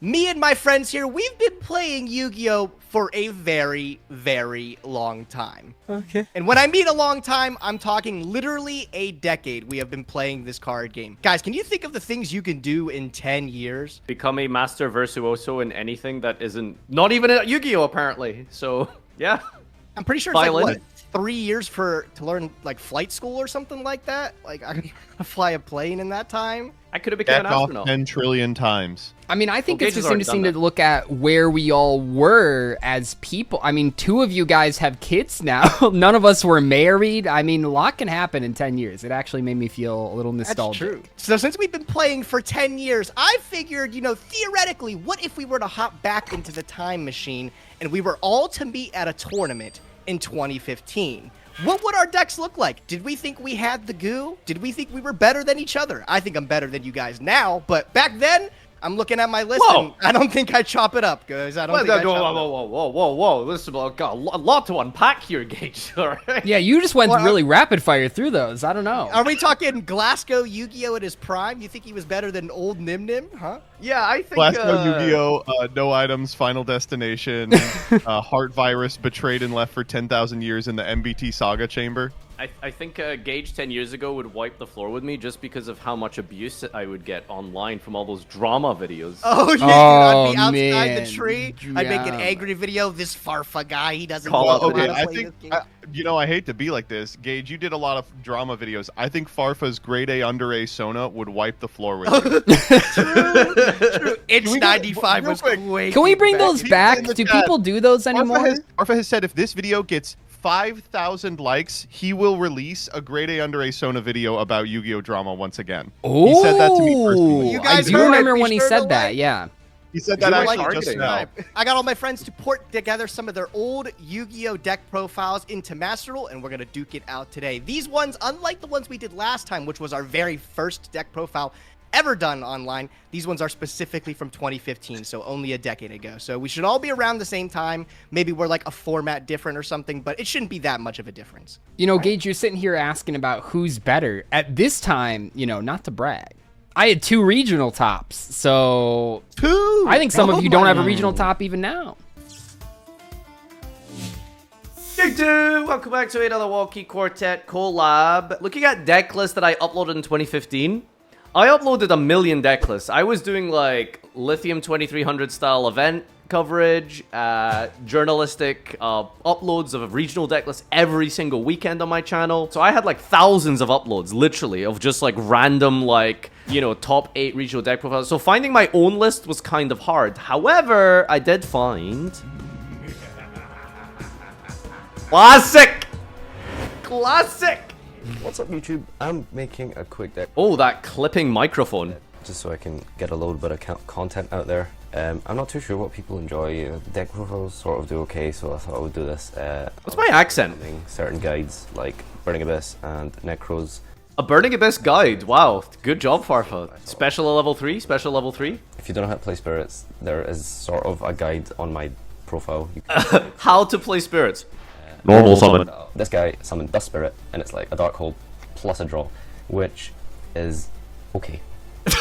Me and my friends here, we've been playing Yu-Gi-Oh! For a very, very long time. Okay. And when I mean a long time, I'm talking literally a decade we have been playing this card game. Guys, can you think of the things you can do in 10 years? Become a master virtuoso in anything that isn't... Not even a Yu-Gi-Oh! Apparently. So, yeah. I'm pretty sure it's like, what, 3 years to learn, like, flight school or something like that? Like, I can fly a plane in that time? I could have become an astronaut. 10 trillion times. I mean, I think Well, it's Gage just has already interesting done to look at where we all were as people. I mean, 2 of you guys have kids now. None of us were married. I mean, a lot can happen in 10 years. It actually made me feel a little nostalgic. That's true. So since we've been playing for 10 years, I figured, you know, theoretically, what if we were to hop back into the time machine and we were all to meet at a tournament in 2015? What would our decks look like? Did we think we had the goo? Did we think we were better than each other? I think I'm better than you guys now, but back then, I'm looking at my list and I don't think I chop it up, guys. I don't think I chop it up. Whoa. Listen, I've got a lot to unpack here, Gage. All right. Yeah, you just went really rapid fire through those. I don't know. Are we talking Glasgow Yu-Gi-Oh! At his prime? You think he was better than old Nim Nim, huh? Yeah, I think... Glasgow Yu-Gi-Oh! No items, final destination, heart virus, betrayed and left for 10,000 years in the MBT saga chamber. I think Gage 10 years ago would wipe the floor with me just because of how much abuse I would get online from all those drama videos. Oh, yeah, Oh, I'd be outside man. the tree. I'd make an angry video. This Farfa guy, he doesn't Call know out how the to I play think, this game. you know, I hate to be like this. Gage, you did a lot of drama videos. I think Farfa's grade A under A Sona would wipe the floor with you. True. It's Can we go- 95 real was quick, way Can we too bring bad. those People back? in the Do chat. people do those anymore? Farfa has said if this video gets 5,000 likes, he will release a grade A under A Sona video about Yu-Gi-Oh! Drama once again. Oh, He said that to me personally. You I guys do heard it. remember Be when he sure to said that, like. yeah. He said Is it that like actually just targeting? now. I got all my friends to port together some of their old Yu-Gi-Oh! Deck profiles into Master Duel, and we're going to duke it out today. These ones, unlike the ones we did last time, which was our very first deck profile ever done online, these ones are specifically from 2015, so only a decade ago. So we should all be around the same time. Maybe we're like a format different or something, but it shouldn't be that much of a difference. You know, Gage, you're sitting here asking about who's better. At this time, you know, not to brag, I had 2 regional tops, so... 2? I think some of you don't have a regional top even now. Hey dude, welcome back to another Wonky Quartet collab. Looking at deck lists that I uploaded in 2015, I uploaded a million deck lists. I was doing like Lithium 2300 style event coverage, journalistic uploads of regional deck lists every single weekend on my channel. So I had like thousands of uploads, literally, of just like random, like, you know, top 8 regional deck profiles. So finding my own list was kind of hard. However, I did find... Classic! Classic! What's up, YouTube? I'm making a quick deck Oh, that clipping microphone. just so I can get a little bit of content out there. I'm not too sure what people enjoy. Deck profiles sort of do okay, so I thought I would do this. What's my accent? Certain guides like Burning Abyss and Necros. A Burning Abyss guide. Wow, good job, Farfa. Special level 3, special level 3. If you don't know how to play spirits, there is sort of a guide on my profile. How to play spirits. Normal summon. This guy summoned Dust Spirit, and it's like a Dark Hold plus a draw, which is okay. You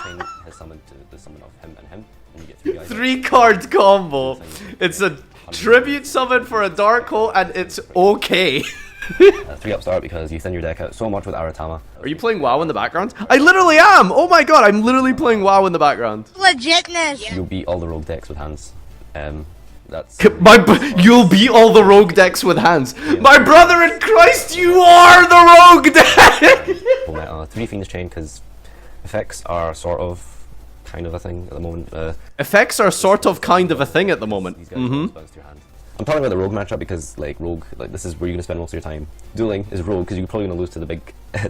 change his summon to the summon of him, and you get 3 guys. 3-card combo. It's a tribute summon for a Dark Hole, and it's okay. 3 upstart because you thin your deck out so much with Aratama. Are you playing WoW in the background? I literally am! Oh my god, I'm literally playing WoW in the background. Legitness. You'll beat all the rogue decks with hands. That's You'll beat all the rogue decks with hands. My brother in Christ, you are the rogue deck! full meta. 3 Fiendish Chain because effects are sort of kind of a thing at the moment. Effects are sort of kind of a thing at the moment. These guys bounce to your hand. I'm talking about the rogue matchup because like rogue, like this is where you're gonna spend most of your time. Dueling is rogue because you're probably gonna lose to the big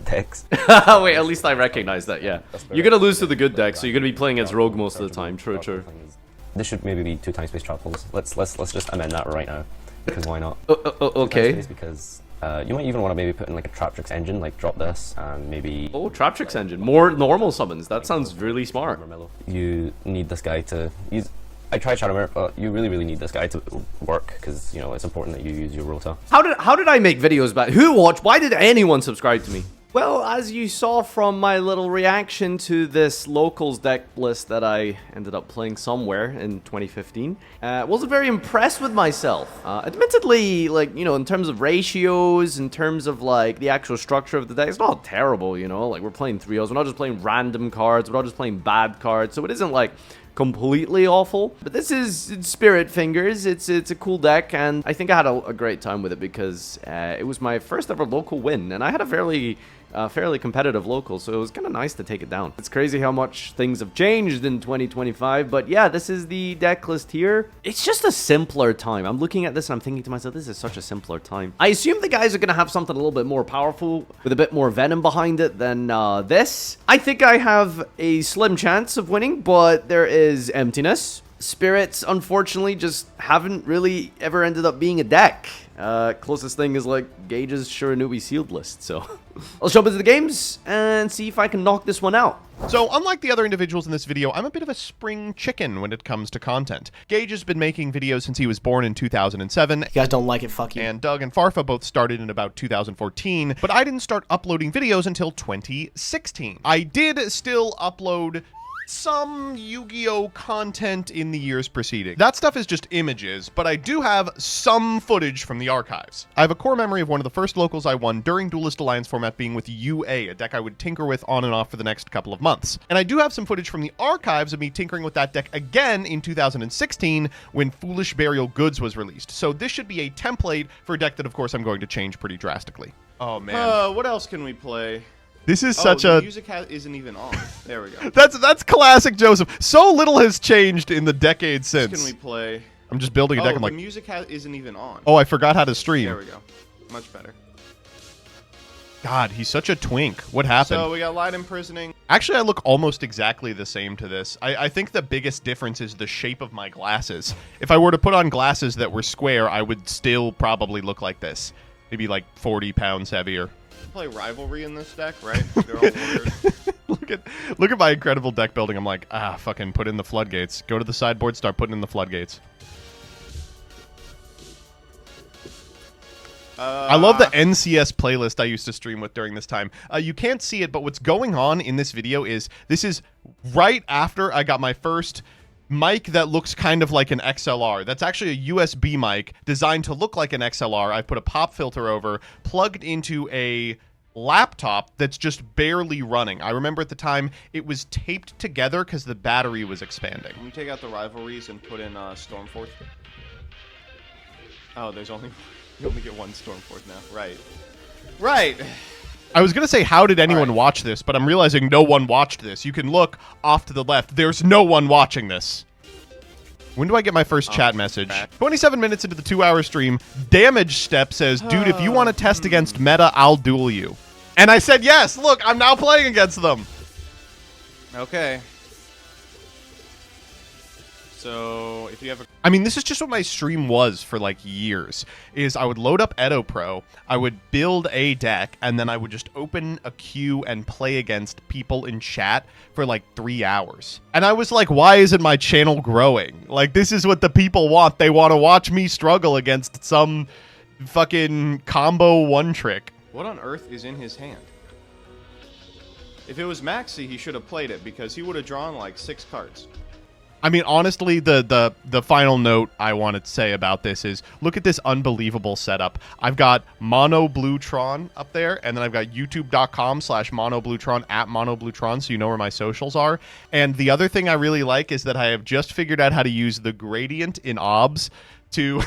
decks. Wait, at least I recognize that, yeah. You're gonna lose to the good deck, so you're gonna be playing against rogue most of the time. True, true. This should maybe be 2 time space trap holes. Let's just amend that right now because why not? Okay. Time space because you might even want to maybe put in like a Traptrix engine, like drop this and maybe. Oh, Traptrix engine. More normal summons. That sounds really smart. You need this guy to use. I tried Shadowmere, but you really need this guy to work because you know it's important that you use your rota. How did I make videos back? Who watched? Why did anyone subscribe to me? Well, as you saw from my little reaction to this locals deck list that I ended up playing somewhere in 2015, wasn't very impressed with myself. Admittedly, like, you know, in terms of ratios, in terms of, like, the actual structure of the deck, it's not terrible, you know? Like, we're playing 3-0s, we're not just playing random cards, we're not just playing bad cards, so it isn't, like, completely awful. But this is Spirit Fingers. It's a cool deck, and I think I had a great time with it because it was my first ever local win, and I had a fairly competitive local, so it was kind of nice to take it down. It's crazy how much things have changed in 2025, but yeah, this is the deck list here. It's just a simpler time. I'm looking at this and I'm thinking to myself, this is such a simpler time. I assume the guys are going to have something a little bit more powerful with a bit more venom behind it than this. I think I have a slim chance of winning, but there is emptiness. Spirits, unfortunately, just haven't really ever ended up being a deck. Closest thing is like Gage's Shiranui sealed list, so I'll jump into the games and see if I can knock this one out. So, unlike the other individuals in this video, I'm a bit of a spring chicken when it comes to content. Gage has been making videos since he was born in 2007. You guys don't like it, fuck you. And Doug and Farfa both started in about 2014, but I didn't start uploading videos until 2016. I did still upload some Yu-Gi-Oh content in the years preceding. That stuff is just images, but I do have some footage from the archives. I have a core memory of one of the first locals I won during Duelist Alliance format being with UA, a deck I would tinker with on and off for the next couple of months. And I do have some footage from the archives of me tinkering with that deck again in 2016 when Foolish Burial Goods was released. So this should be a template for a deck that, of course, I'm going to change pretty drastically. Oh man. What else can we play? This is the music isn't even on. There we go. That's classic Joseph. So little has changed in the decade since. What can we play? I'm just building a deck. I'm like, the music isn't even on. oh, I forgot how to stream. There we go. Much better. God, he's such a twink. What happened? So we got Light Imprisoning. Actually, I look almost exactly the same to this. I think the biggest difference is the shape of my glasses. If I were to put on glasses that were square, I would still probably look like this. Maybe like 40 pounds heavier. Play Rivalry in this deck, right? They're all weird. Look at my incredible deck building. I'm like, fucking put in the floodgates. Go to the sideboard, start putting in the floodgates. I love the NCS playlist I used to stream with during this time. You can't see it, but what's going on in this video is this is right after I got my first mic that looks kind of like an XLR. That's actually a USB mic designed to look like an XLR. I put a pop filter over, plugged into a laptop that's just barely running. I remember at the time it was taped together because the battery was expanding. Let me take out the Rivalries and put in Stormforth. Oh, you only get one Stormforth now. Right. I was going to say, how did anyone watch this? But I'm realizing no one watched this. You can look off to the left. There's no one watching this. When do I get my first chat message? 27 minutes into the 2-hour stream, Damage Step says, dude, if you want to test against meta, I'll duel you. And I said, yes, look, I'm now playing against them. Okay. So, if you have a... I mean, this is just what my stream was for, like, years, is I would load up Edo Pro, I would build a deck, and then I would just open a queue and play against people in chat for, like, 3 hours. And I was like, why isn't my channel growing? Like, this is what the people want. They want to watch me struggle against some fucking combo one trick. What on earth is in his hand? If it was Maxi, he should have played it, because he would have drawn, like, 6 cards. I mean, honestly, the final note I want to say about this is, look at this unbelievable setup. I've got MonoBlueTron up there, and then I've got youtube.com/MonoBlueTron @MonoBlueTron, so you know where my socials are. And the other thing I really like is that I have just figured out how to use the gradient in OBS to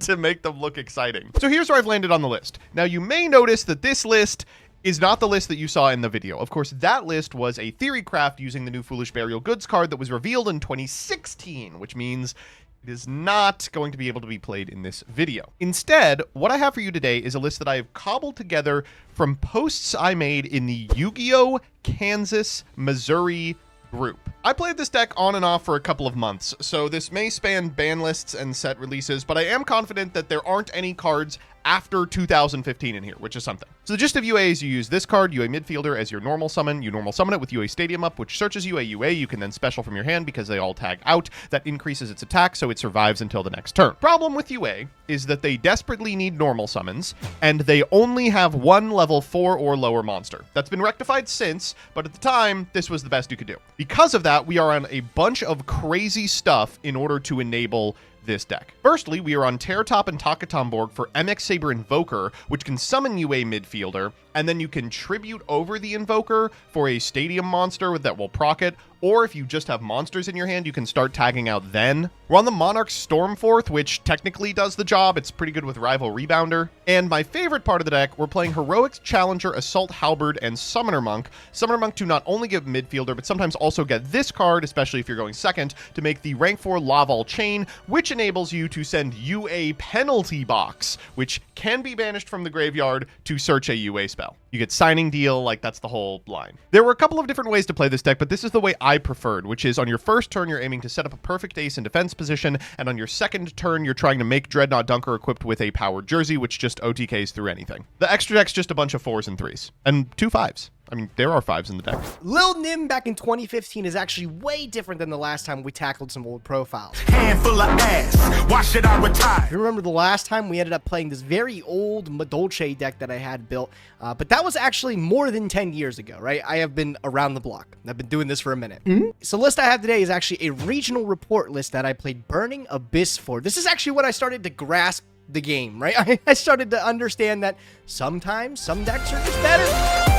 to make them look exciting. So here's where I've landed on the list. Now, you may notice that this list is not the list that you saw in the video. Of course, that list was a theory craft using the new Foolish Burial Goods card that was revealed in 2016, which means it is not going to be able to be played in this video. Instead, what I have for you today is a list that I have cobbled together from posts I made in the Yu-Gi-Oh! Kansas, Missouri group. I played this deck on and off for a couple of months, so this may span ban lists and set releases, but I am confident that there aren't any cards after 2015 in here, which is something. So the gist of UA is you use this card, UA Midfielder, as your normal summon. You normal summon it with UA Stadium up, which searches UA. You can then special from your hand because they all tag out. That increases its attack, so it survives until the next turn. Problem with UA is that they desperately need normal summons, and they only have one level 4 or lower monster. That's been rectified since, but at the time, this was the best you could do. Because of that, we are on a bunch of crazy stuff in order to enable this deck. Firstly, we are on Terratop and Takatomborg for MX Saber Invoker, which can summon UA Midfielder, and then you can tribute over the Invoker for a Stadium monster that will proc it, or if you just have monsters in your hand, you can start tagging out then. We're on the Monarch Stormforth, which technically does the job. It's pretty good with Rival Rebounder. And my favorite part of the deck, we're playing Heroic Challenger, Assault Halberd, and Summoner Monk. Summoner Monk to not only give Midfielder, but sometimes also get this card, especially if you're going second, to make the rank 4 Laval Chain, which enables you to send UA Penalty Box, which can be banished from the graveyard to search a UA spell. You get Signing Deal, like that's the whole line. There were a couple of different ways to play this deck, but this is the way I preferred, which is on your first turn, you're aiming to set up a perfect ace in defense position, and on your second turn, you're trying to make Dreadnought Dunker equipped with a powered jersey, which just OTKs through anything. The extra deck's just a bunch of 4s and 3s, and 2 5s. I mean, there are 5s in the deck. Lil Nim back in 2015 is actually way different than the last time we tackled some old profiles. Handful of ass, why should I retire? You remember the last time we ended up playing this very old Madolche deck that I had built, but that was actually more than 10 years ago, right? I have been around the block. I've been doing this for a minute. So the list I have today is actually a regional report list that I played Burning Abyss for. This is actually when I started to grasp the game, right? I started to understand that sometimes some decks are just better.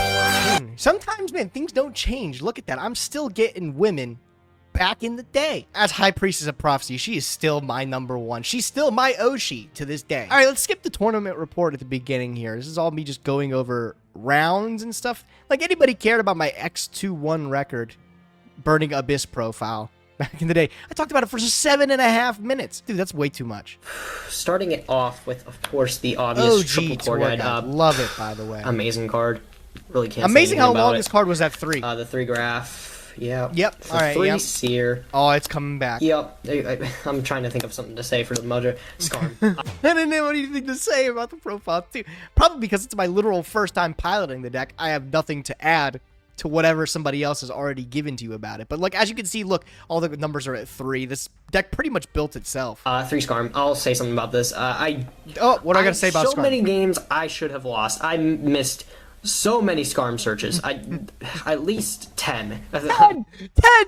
Sometimes, man, things don't change. Look at that. I'm still getting women back in the day. As High Priestess of Prophecy, she is still my #1. She's still my Oshi to this day. All right, let's skip the tournament report at the beginning here. This is all me just going over rounds and stuff. Like, anybody cared about my X21 record Burning Abyss profile back in the day? I talked about it for 7.5 minutes. Dude, that's way too much. Starting it off with, of course, the obvious triple core guide. Love it, by the way. Amazing card. Really can't say Amazing anything how about long it. this card was at 3. The 3 graph. Yeah. Yep. The All right. 3 Yep. seer. Oh, it's coming back. Yep. I'm trying to think of something to say for the Mojo. Scarm. I didn't have anything to say about the profile, too. Probably because it's my literal first time piloting the deck. I have nothing to add to whatever somebody else has already given to you about it. But, like, as you can see, look, all the numbers are at 3. This deck pretty much built itself. 3 Scarm. I'll say something about this. What do I got to say about so Scarm? many games I should have lost. I missed so many Scarm searches. At least 10. 10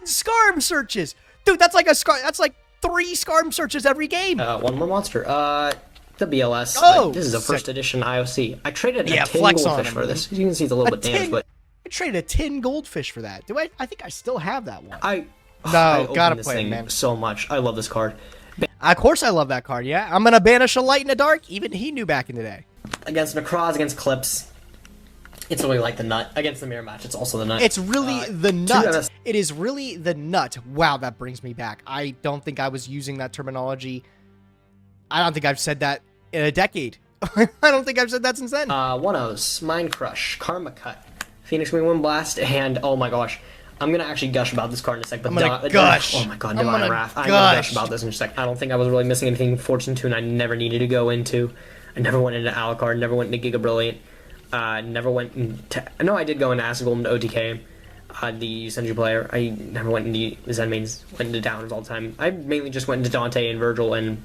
Scarm searches! Dude, that's like that's like 3 Scarm searches every game. One more monster. The BLS. Oh, this is a sick. first edition IOC. I traded a tin flex on goldfish him, for man. this. You can see it's a little bit damaged, but I traded a tin goldfish for that. I think I still have that one. I gotta opened this play it, thing man. so much. I love this card. Of course I love that card, yeah. I'm gonna banish a light in the dark. Even he knew back in the day. Against Necroz, against Clips, it's really like the nut. Against the mirror match, it's also the nut. It's really the 2 nut. MS. It is really the nut. Wow, that brings me back. I don't think I was using that terminology. I don't think I've said that in a decade. I don't think I've said that since then. 1-0s, Mind Crush, Karma Cut, Phoenix Wing Wind Blast, and oh my gosh, I'm gonna actually gush about this card in a sec. But I'm gonna gush. Oh my god, I'm Divine gonna Wrath. I'm gonna gush gush. about this in a sec. I don't think I was really missing anything Fortune 2, and I never needed to go into. I never went into Alucard, never went into Giga Brilliant, never went into... No, I did go into Acid Golden OTK, the Senju player. I never went into Zen Mains, went into Downs all the time. I mainly just went into Dante and Virgil and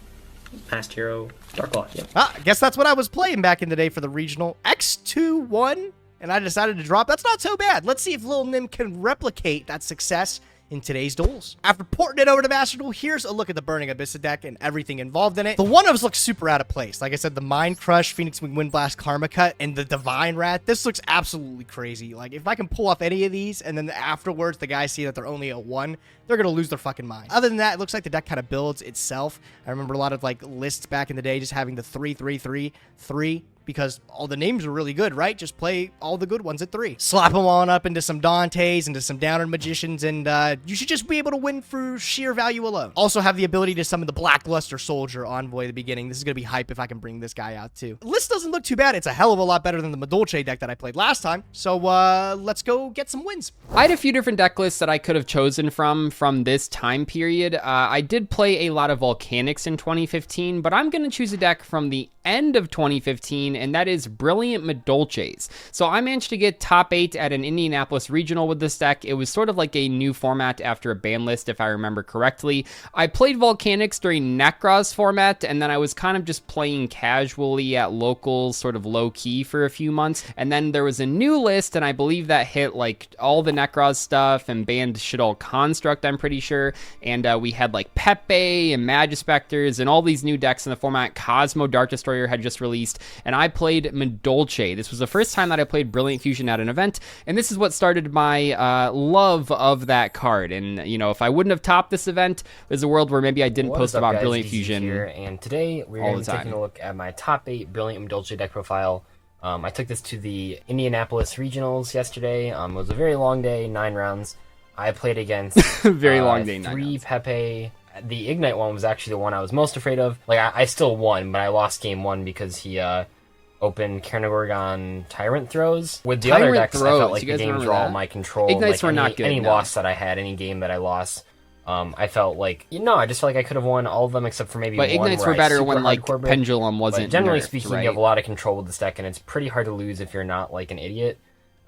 Masked Hero, Darklaw, yeah. I guess that's what I was playing back in the day for the regional. X21, and I decided to drop. That's not so bad. Let's see if Lil Nim can replicate that success in today's duels. After porting it over to Master Duel, here's a look at the Burning Abyss deck and everything involved in it. The one-ofs look super out of place. Like I said, the Mind Crush, Phoenix Wing Wind Blast, Karma Cut, and the Divine Wrath. This looks absolutely crazy. Like, if I can pull off any of these, and then afterwards the guys see that they're only a 1, they're gonna lose their fucking mind. Other than that, it looks like the deck kind of builds itself. I remember a lot of, like, lists back in the day just having the 3-3-3-3, because all the names were really good, right? Just play all the good ones at 3. Slap them on up into some Dantes, into some Downer Magicians, and you should just be able to win through sheer value alone. Also have the ability to summon the Blackluster Soldier Envoy at the beginning. This is going to be hype if I can bring this guy out too. The list doesn't look too bad. It's a hell of a lot better than the Madolche deck that I played last time. So let's go get some wins. I had a few different deck lists that I could have chosen from this time period. I did play a lot of Volcanics in 2015, but I'm going to choose a deck from the end of 2015, and that is Brilliant Madolches. So I managed to get top 8 at an Indianapolis regional with this deck. It was sort of like a new format after a ban list, if I remember correctly. I played Volcanics during Necros format, and then I was kind of just playing casually at locals, sort of low-key for a few months. And then there was a new list, and I believe that hit like all the Necros stuff and banned Shaddoll Construct, I'm pretty sure. And we had like Pepe and Magispectors and all these new decks in the format. Cosmo Dark Destroyer had just released, and I played Madolche. This was the first time that I played Brilliant Fusion at an event, and this is what started my love of that card. And, you know, if I wouldn't have topped this event, there's a world where maybe I didn't post about Brilliant Fusion here, and today we're going to be taking a look at my top 8 Brilliant Madolche deck profile. I took this to the Indianapolis Regionals yesterday. It was a very long day, 9 rounds. I played against very long day, 3 Pepe. The Ignite one was actually the one I was most afraid of. Like, I still won, but I lost game 1 because he opened Carnagorgon Tyrant Throws. With the other decks, I felt like the games were all my control. Ignites like, were not good. Any loss that I had, any game that I lost, I felt like, I just felt like I could have won all of them except for maybe one. But Ignites were better when, like, Pendulum wasn't But generally nerfed, speaking, right? you have a lot of control with this deck, and it's pretty hard to lose if you're not, like, an idiot.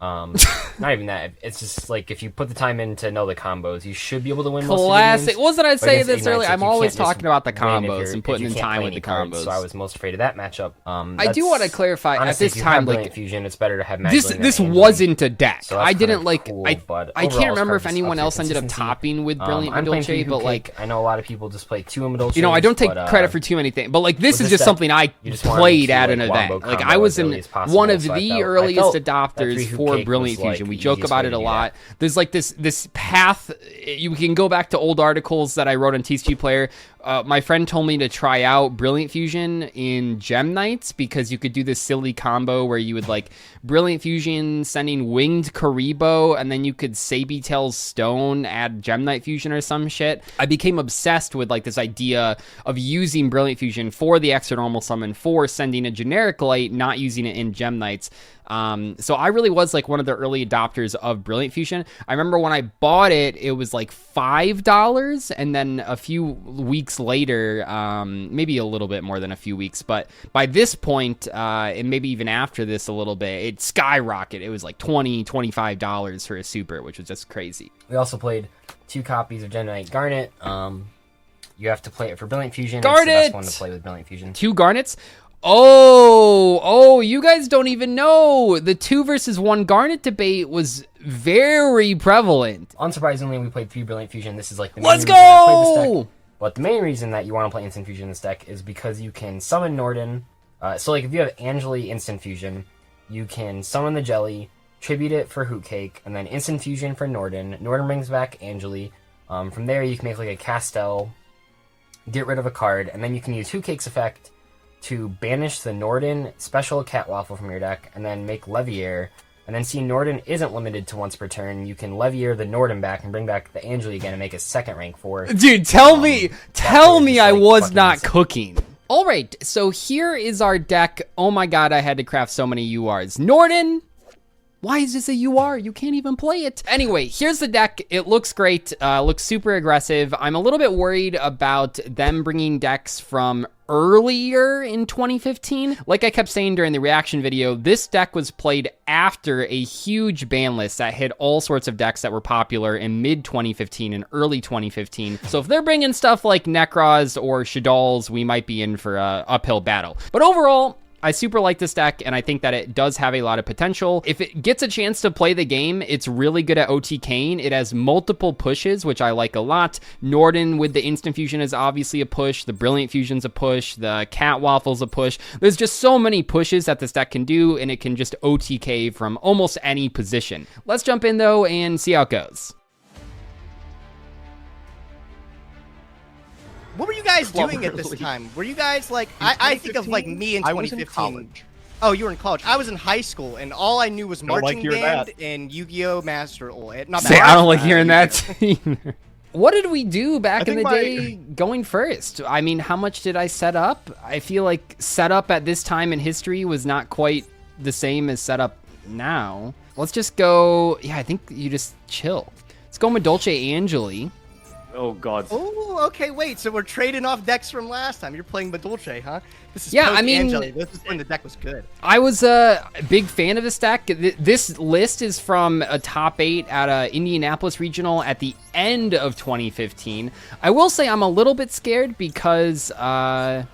Not even that. It's just like if you put the time in to know the combos, you should be able to win. Classic. Most of the games. Wasn't I say this Ignites, earlier? like, I'm you always can't just talking about the win if combos and putting in you can't time play with any the cards, combos. So I was most afraid of that matchup. I do want to clarify honestly, at this if you time, have like Brilliant Fusion, it's better to have this wasn't a deck. So I didn't kinda like. cool, I but can't overall, remember it's if kind of anyone just up else to ended up consistency. topping with Brilliant I'm playing Madolche, but like I know a lot of people just play 2 Madolche. you know, I don't take credit for too many things, but like this with is this just deck, something I you just wanted played to, at like, an wombo event. Like combo I was as early in as possible, one of so I the felt earliest that adopters 3 for cake Brilliant was, like, Fusion. We the joke easiest about way it to a do lot. There's like this path. You can go back to old articles that I wrote on TCG Player. My friend told me to try out Brilliant Fusion in Gem Knights because you could do this silly combo where you would like Brilliant Fusion sending Winged Karibo, and then you could Sabytail's Stone, add Gem Knight Fusion or some shit. I became obsessed with like this idea of using Brilliant Fusion for the extra normal summon for sending a generic light, not using it in Gem Knights. So I really was like one of the early adopters of Brilliant Fusion. I remember when I bought it, it was like $5, and then a few weeks later, maybe a little bit more than a few weeks, but by this point, and maybe even after this a little bit, it skyrocketed. It was like $20, $25 for a super, which was just crazy. We also played 2 copies of Gem Knight Garnet. You have to play it for Brilliant Fusion. Garnet! It's the best one to play with Brilliant Fusion. 2 Garnets? Oh, you guys don't even know. The 2 versus 1 Garnet debate was very prevalent. Unsurprisingly, we played 3 Brilliant Fusion. This is like the main Let's reason I played this go! deck. But the main reason that you want to play Instant Fusion in this deck is because you can summon Norden. So like if you have Angeli Instant Fusion, you can summon the Jelly, tribute it for Hootcake, and then Instant Fusion for Norden. Norden brings back Angeli. From there, you can make like a Castel, get rid of a card, and then you can use Hootcake's effect to banish the Norden special Catwaffle from your deck, and then make Levier. And then see Norden isn't limited to once per turn. You can Levier the Norden back and bring back the Angeli again and make a second rank 4. Dude, tell me I like was fucking not insane. cooking. All right, so here is our deck. Oh my god, I had to craft so many URs. Norden, why is this a UR? You can't even play it. Anyway, here's the deck. It looks great. Looks super aggressive. I'm a little bit worried about them bringing decks from earlier in 2015. Like I kept saying during the reaction video, this deck was played after a huge ban list that hit all sorts of decks that were popular in mid 2015 and early 2015. So if they're bringing stuff like Necros or Shadolls, we might be in for a uphill battle. But overall, I super like this deck, and I think that it does have a lot of potential. If it gets a chance to play the game, it's really good at OTKing. It has multiple pushes, which I like a lot. Norden with the Instant Fusion is obviously a push. The Brilliant Fusion's a push. The Catwaffle's a push. There's just so many pushes that this deck can do, and it can just OTK from almost any position. Let's jump in, though, and see how it goes. What were you guys doing at this time? Were you guys like, I think of like me in 2015. I was in college. Oh, you were in college. I was in high school, and all I knew was Don't like marching hearing band that. and Yu-Gi-Oh! Master. Not Say, I don't like Master, hearing that Yu-Gi-Oh! either. What did we do back in the think day going first? I mean, how much did I set up? I feel like setup at this time in history was not quite the same as setup now. Let's just go, yeah, I think you just chill. Let's go Madolche Angeli. Oh god. Oh, okay, wait. So we're trading off decks from last time. You're playing Madolche, huh? This is Yeah, I mean- post-Angeli. This is when the deck was good. I was a big fan of this deck. This list is from a top 8 at Indianapolis Regional at the end of 2015. I will say I'm a little bit scared because the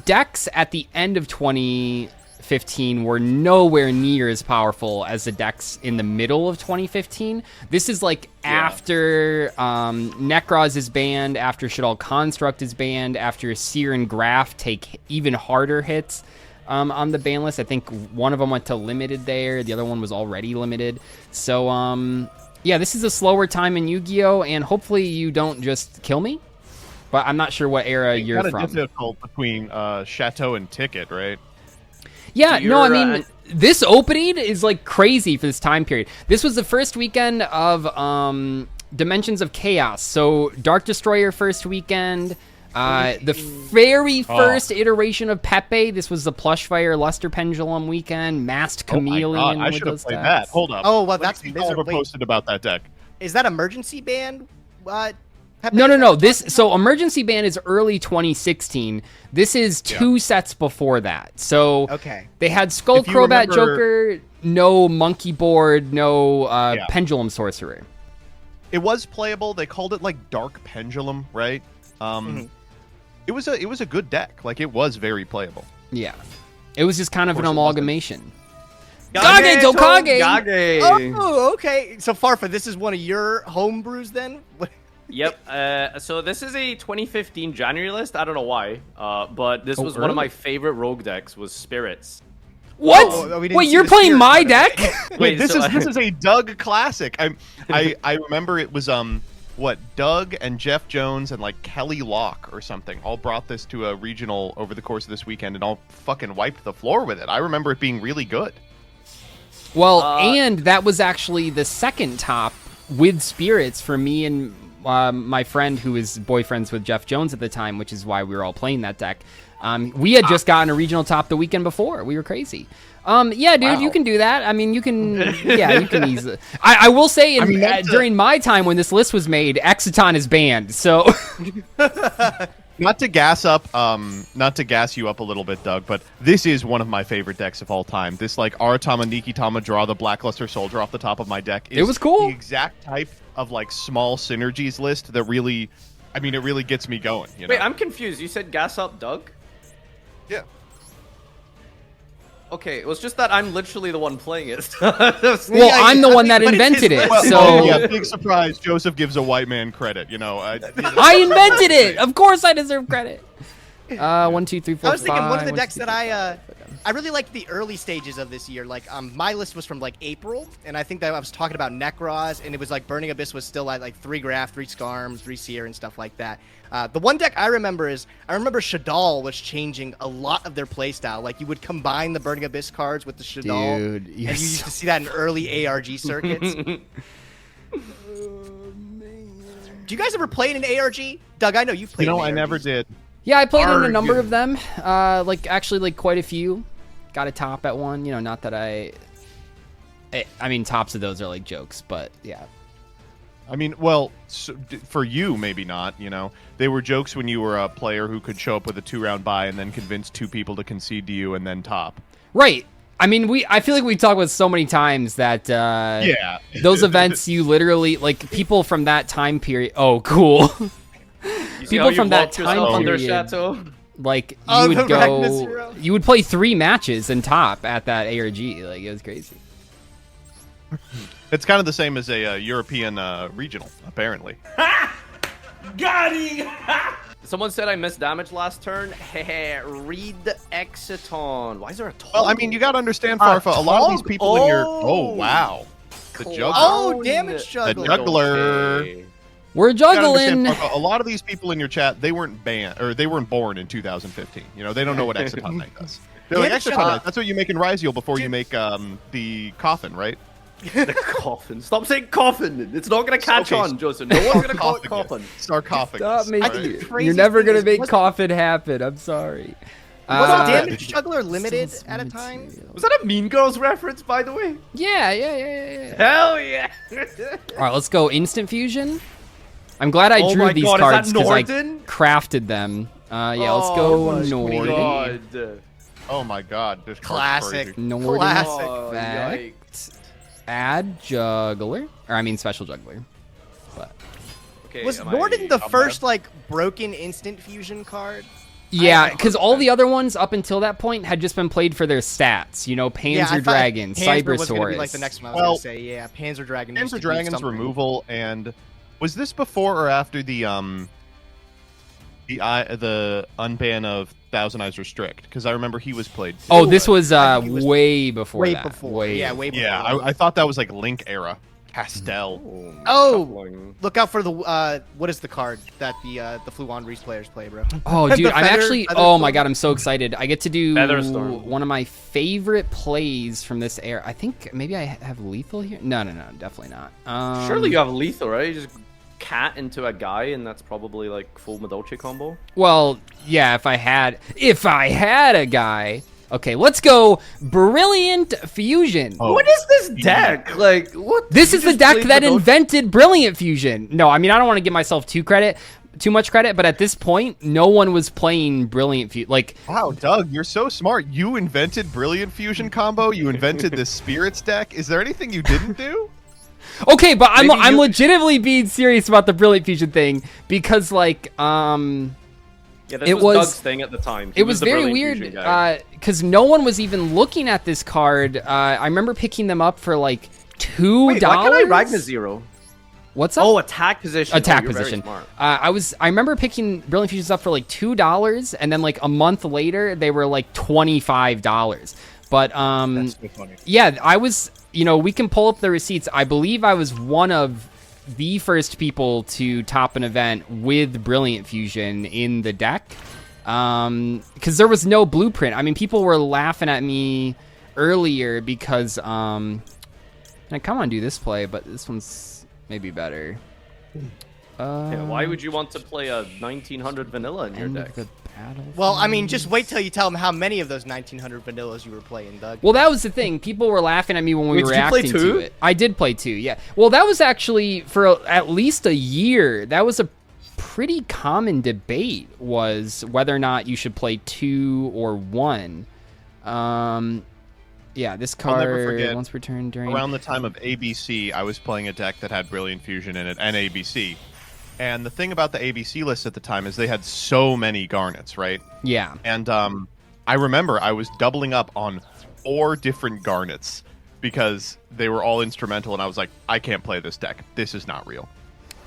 decks at the end of 2015 were nowhere near as powerful as the decks in the middle of 2015. This is like after Necroz is banned, after Shaddoll Construct is banned, after Seer and Graph take even harder hits on the ban list. I think one of them went to limited there. The other one was already limited. So, yeah, this is a slower time in Yu-Gi-Oh! And hopefully you don't just kill me. But I'm not sure what era you're Kind from. of difficult between Chateau and Ticket, right? Yeah, So no, I you're, mean, this opening is like crazy for this time period. This was the first weekend of Dimensions of Chaos. So Dark Destroyer first weekend. The very first iteration of Pepe. This was the Plushfire Luster Pendulum weekend. Masked Chameleon. Oh my God, I with should have those played decks. that. Hold up. Oh, well, Let me that's see these Oliver are posted about that deck. Is that emergency ban? Pepe? No. So Emergency Ban is early 2016. This is 2 sets before that. So Okay. they had Skull If you Crobat remember- Joker, no Monkey Board, no Pendulum Sorcerer. It was playable. They called it like Dark Pendulum, right? It was a good deck. Like it was very playable. Yeah. It was just kind of an course it wasn't. amalgamation. Gage Tokage! Gage. Oh, okay. So Farfa, this is one of your homebrews then? Yep. So this is a 2015 January list. I don't know why, but this was one of my favorite rogue decks. Was Spirits. What? Oh, we didn't Wait, see you're the playing spirit my part of it. deck? Wait, this so- is a Doug classic. I remember it was what Doug and Jeff Jones and like Kelly Locke or something all brought this to a regional over the course of this weekend and all fucking wiped the floor with it. I remember it being really good. Well, and that was actually the second top with Spirits for me and my friend who was boyfriends with Jeff Jones at the time, which is why we were all playing that deck. We had just gotten a regional top the weekend before. We were crazy. Yeah, dude, you can do that. I mean, you can, you can easily. I will say, during my time when this list was made, Exciton is banned, so. Not to gas you up a little bit, Doug, but this is one of my favorite decks of all time. This like Aratama Nikitama draw the Blackluster Soldier off the top of my deck. It was cool. The exact type of like small synergies list that really, I mean, it really gets me going. You know? Wait, I'm confused. You said gas up Doug? Yeah. Okay, it was just that I'm literally the one playing it. Well, I'm the one that invented it, so. Yeah, big surprise. Joseph gives a white man credit. You know, I invented it. Of course, I deserve credit. 1, 2, 3, 4, I was thinking one of the 5, decks 1, 2, that 3, 4, 5. I really liked the early stages of this year. Like, my list was from like April, and I think that I was talking about Necroz, and it was like Burning Abyss was still at like 3 Graph, 3 Skarms, 3 Seer, and stuff like that. The one deck I remember Shaddoll was changing a lot of their playstyle. Like, you would combine the Burning Abyss cards with the Shaddoll, Dude, and you used to see that in early ARG circuits. Do you guys ever play in an ARG? Doug, I know you played. you know, in I ARGs. never did. Yeah, I played in a Arg. number of them. Like quite a few. Got a top at one. You know, not that I mean, tops of those are like jokes, but yeah. I mean, well, for you, maybe not, you know. They were jokes when you were a player who could show up with a 2-round bye and then convince 2 people to concede to you and then top. Right. I mean, I feel like we talked about so many times that Yeah. those events, you literally, like, people from that time period. Oh, cool. You see People how you from that locked yourself time under period. Chateau? Like, you Oh, would the Magnus go, Hero. you would play 3 matches and top at that ARG. Like, it was crazy. It's kind of the same as a European regional, apparently. Someone said I missed damage last turn. Read Exciton. Why is there a toggle? Well, I mean, you got to understand, Farfa, a lot of these people in your... Oh, wow. The juggler. Oh, damage The juggler. juggler. Okay. We're You gotta understand, juggling. Farfa, a lot of these people in your chat, they weren't banned, or they weren't born in 2015. You know, they don't know what Exciton Knight does. They're like, Yeah, Exciton Knight, that's what you make in Ryzeal before you make the coffin, right? The coffin. Stop saying coffin. It's not gonna catch Okay. on, Joseph. No one's gonna call it coffin. Sarcophagus. Stop making right? it. crazy You're never thing gonna is, make wasn't- coffin happen. I'm sorry. Wasn't damage juggler limited sounds at a time? Was that a Mean Girls reference, by the way? Yeah. Hell yeah! All right, let's go instant fusion. I'm glad I Oh drew my these God, is that cards because I Norden? crafted them. Yeah, let's go Norden. God. Oh my god, this card's Classic. crazy. Norden Classic. effect. Add juggler, or I mean special juggler. But Okay, Was am Norden I the up first there? like broken instant fusion card? yeah, because all the other ones up until that point had just been played for their stats. You know, Yeah, I Panzer thought Dragon, Panzer was gonna be Cybersaurus. like the next one I was Well, gonna say. Yeah, Panzer Dragon. used to Panzer be Dragon's something. removal, and was this before or after the unban of Thousand Eyes Restrict? Because I remember he was played. Oh, this was I think he was way before way that. before. Way Yeah, way before. Yeah, I thought that was like Link era. Castel. Oh, look out for the what is the card that the Fluon Reese players play, bro? Oh, The dude, I'm feather- actually. feather Oh my storm. god, I'm so excited! I get to do Featherstorm. one of my favorite plays from this era. I think maybe I have lethal here. No, definitely not. Surely you have lethal, right? You just cat into a guy, and that's probably like full Madolche combo. Well, yeah, if I had a guy. Okay, let's go Brilliant Fusion. Oh. What is this deck? Like, what? This you is the just deck played that Madolche? invented Brilliant Fusion. No, I mean I don't want to give myself too much credit, but at this point, no one was playing Brilliant Fusion. Like, Wow, Doug, you're so smart. You invented Brilliant Fusion combo. You invented this Spirits deck. Is there anything you didn't do? okay, but I'm Maybe you- legitimately being serious about the Brilliant Fusion thing because like Yeah, this it was was- Doug's thing at the time. He it was the very Brilliant weird Fusion guy. because no one was even looking at this card. I remember picking them up for like $2. Wait, why can't I Ragnar Zero? What's up? Oh, attack position. Attack oh, you're position. Very smart. I remember picking Brilliant Fusions up for like $2, and then like a month later they were like $25. But That's so funny. yeah, I was. You know, we can pull up the receipts. I believe I was one of the first people to top an event with Brilliant Fusion in the deck. Because there was no blueprint. I mean, people were laughing at me earlier because I kind of do this play, but this one's maybe better. Yeah, why would you want to play a 1900 vanilla in your End deck? of the battle. Well, I mean, just wait till you tell them how many of those 1900 vanillas you were playing, Doug. Well, that was the thing. People were laughing at me when we Wait, were did you play reacting two? to it. I did play 2, yeah. Well, that was actually for at least a year. That was a pretty common debate was whether or not you should play 2 or 1. Yeah, this I'll never card forget, once returned during Around the time of ABC, I was playing a deck that had Brilliant Fusion in it and ABC. And the thing about the ABC list at the time is they had so many garnets, right? Yeah. And I remember I was doubling up on 4 different garnets because they were all instrumental, and I was like, I can't play this deck. This is not real.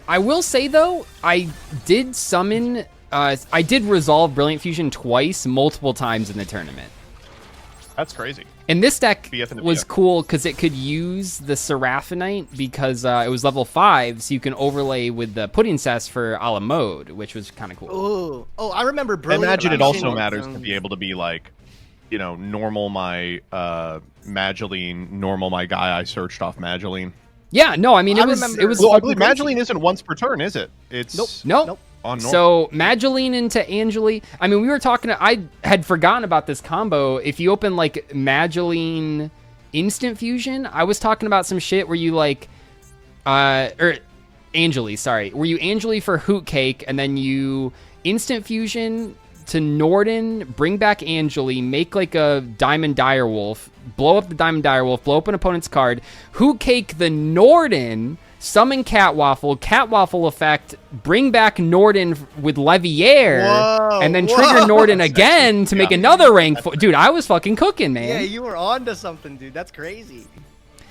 I will say though, I did summon I did resolve Brilliant Fusion twice, multiple times in the tournament. That's crazy. And this deck BF and the was BF. cool because it could use the Seraphinite because it was level 5, so you can overlay with the Pudding Cess for a la mode, which was kind of cool. Oh, I remember I Brilliant imagine it Fusion- also matters to be able to be like, you know, normal my Mageline, normal my guy I searched off Mageline. Yeah, no, I mean I it was remember- it was Well, I fucking believe crazy. Mageline isn't once per turn, is it? It's Nope. on normal. So Mageline into Angeli. I mean, we were talking. I had forgotten about this combo. If you open like Mageline Instant Fusion, I was talking about some shit where you like, or Angeli, sorry, where you Angeli for Hoot Cake, and then you Instant Fusion to Norden, bring back Angeli, make like a Diamond Direwolf, blow up the Diamond Direwolf, blow up an opponent's card, Hoot Cake the Norden. Summon Catwaffle effect, bring back Norden with Leviair, Whoa, and then whoa. trigger Norden again to make another rank 4. Dude, I was fucking cooking, man. Yeah, you were on to something, dude. That's crazy.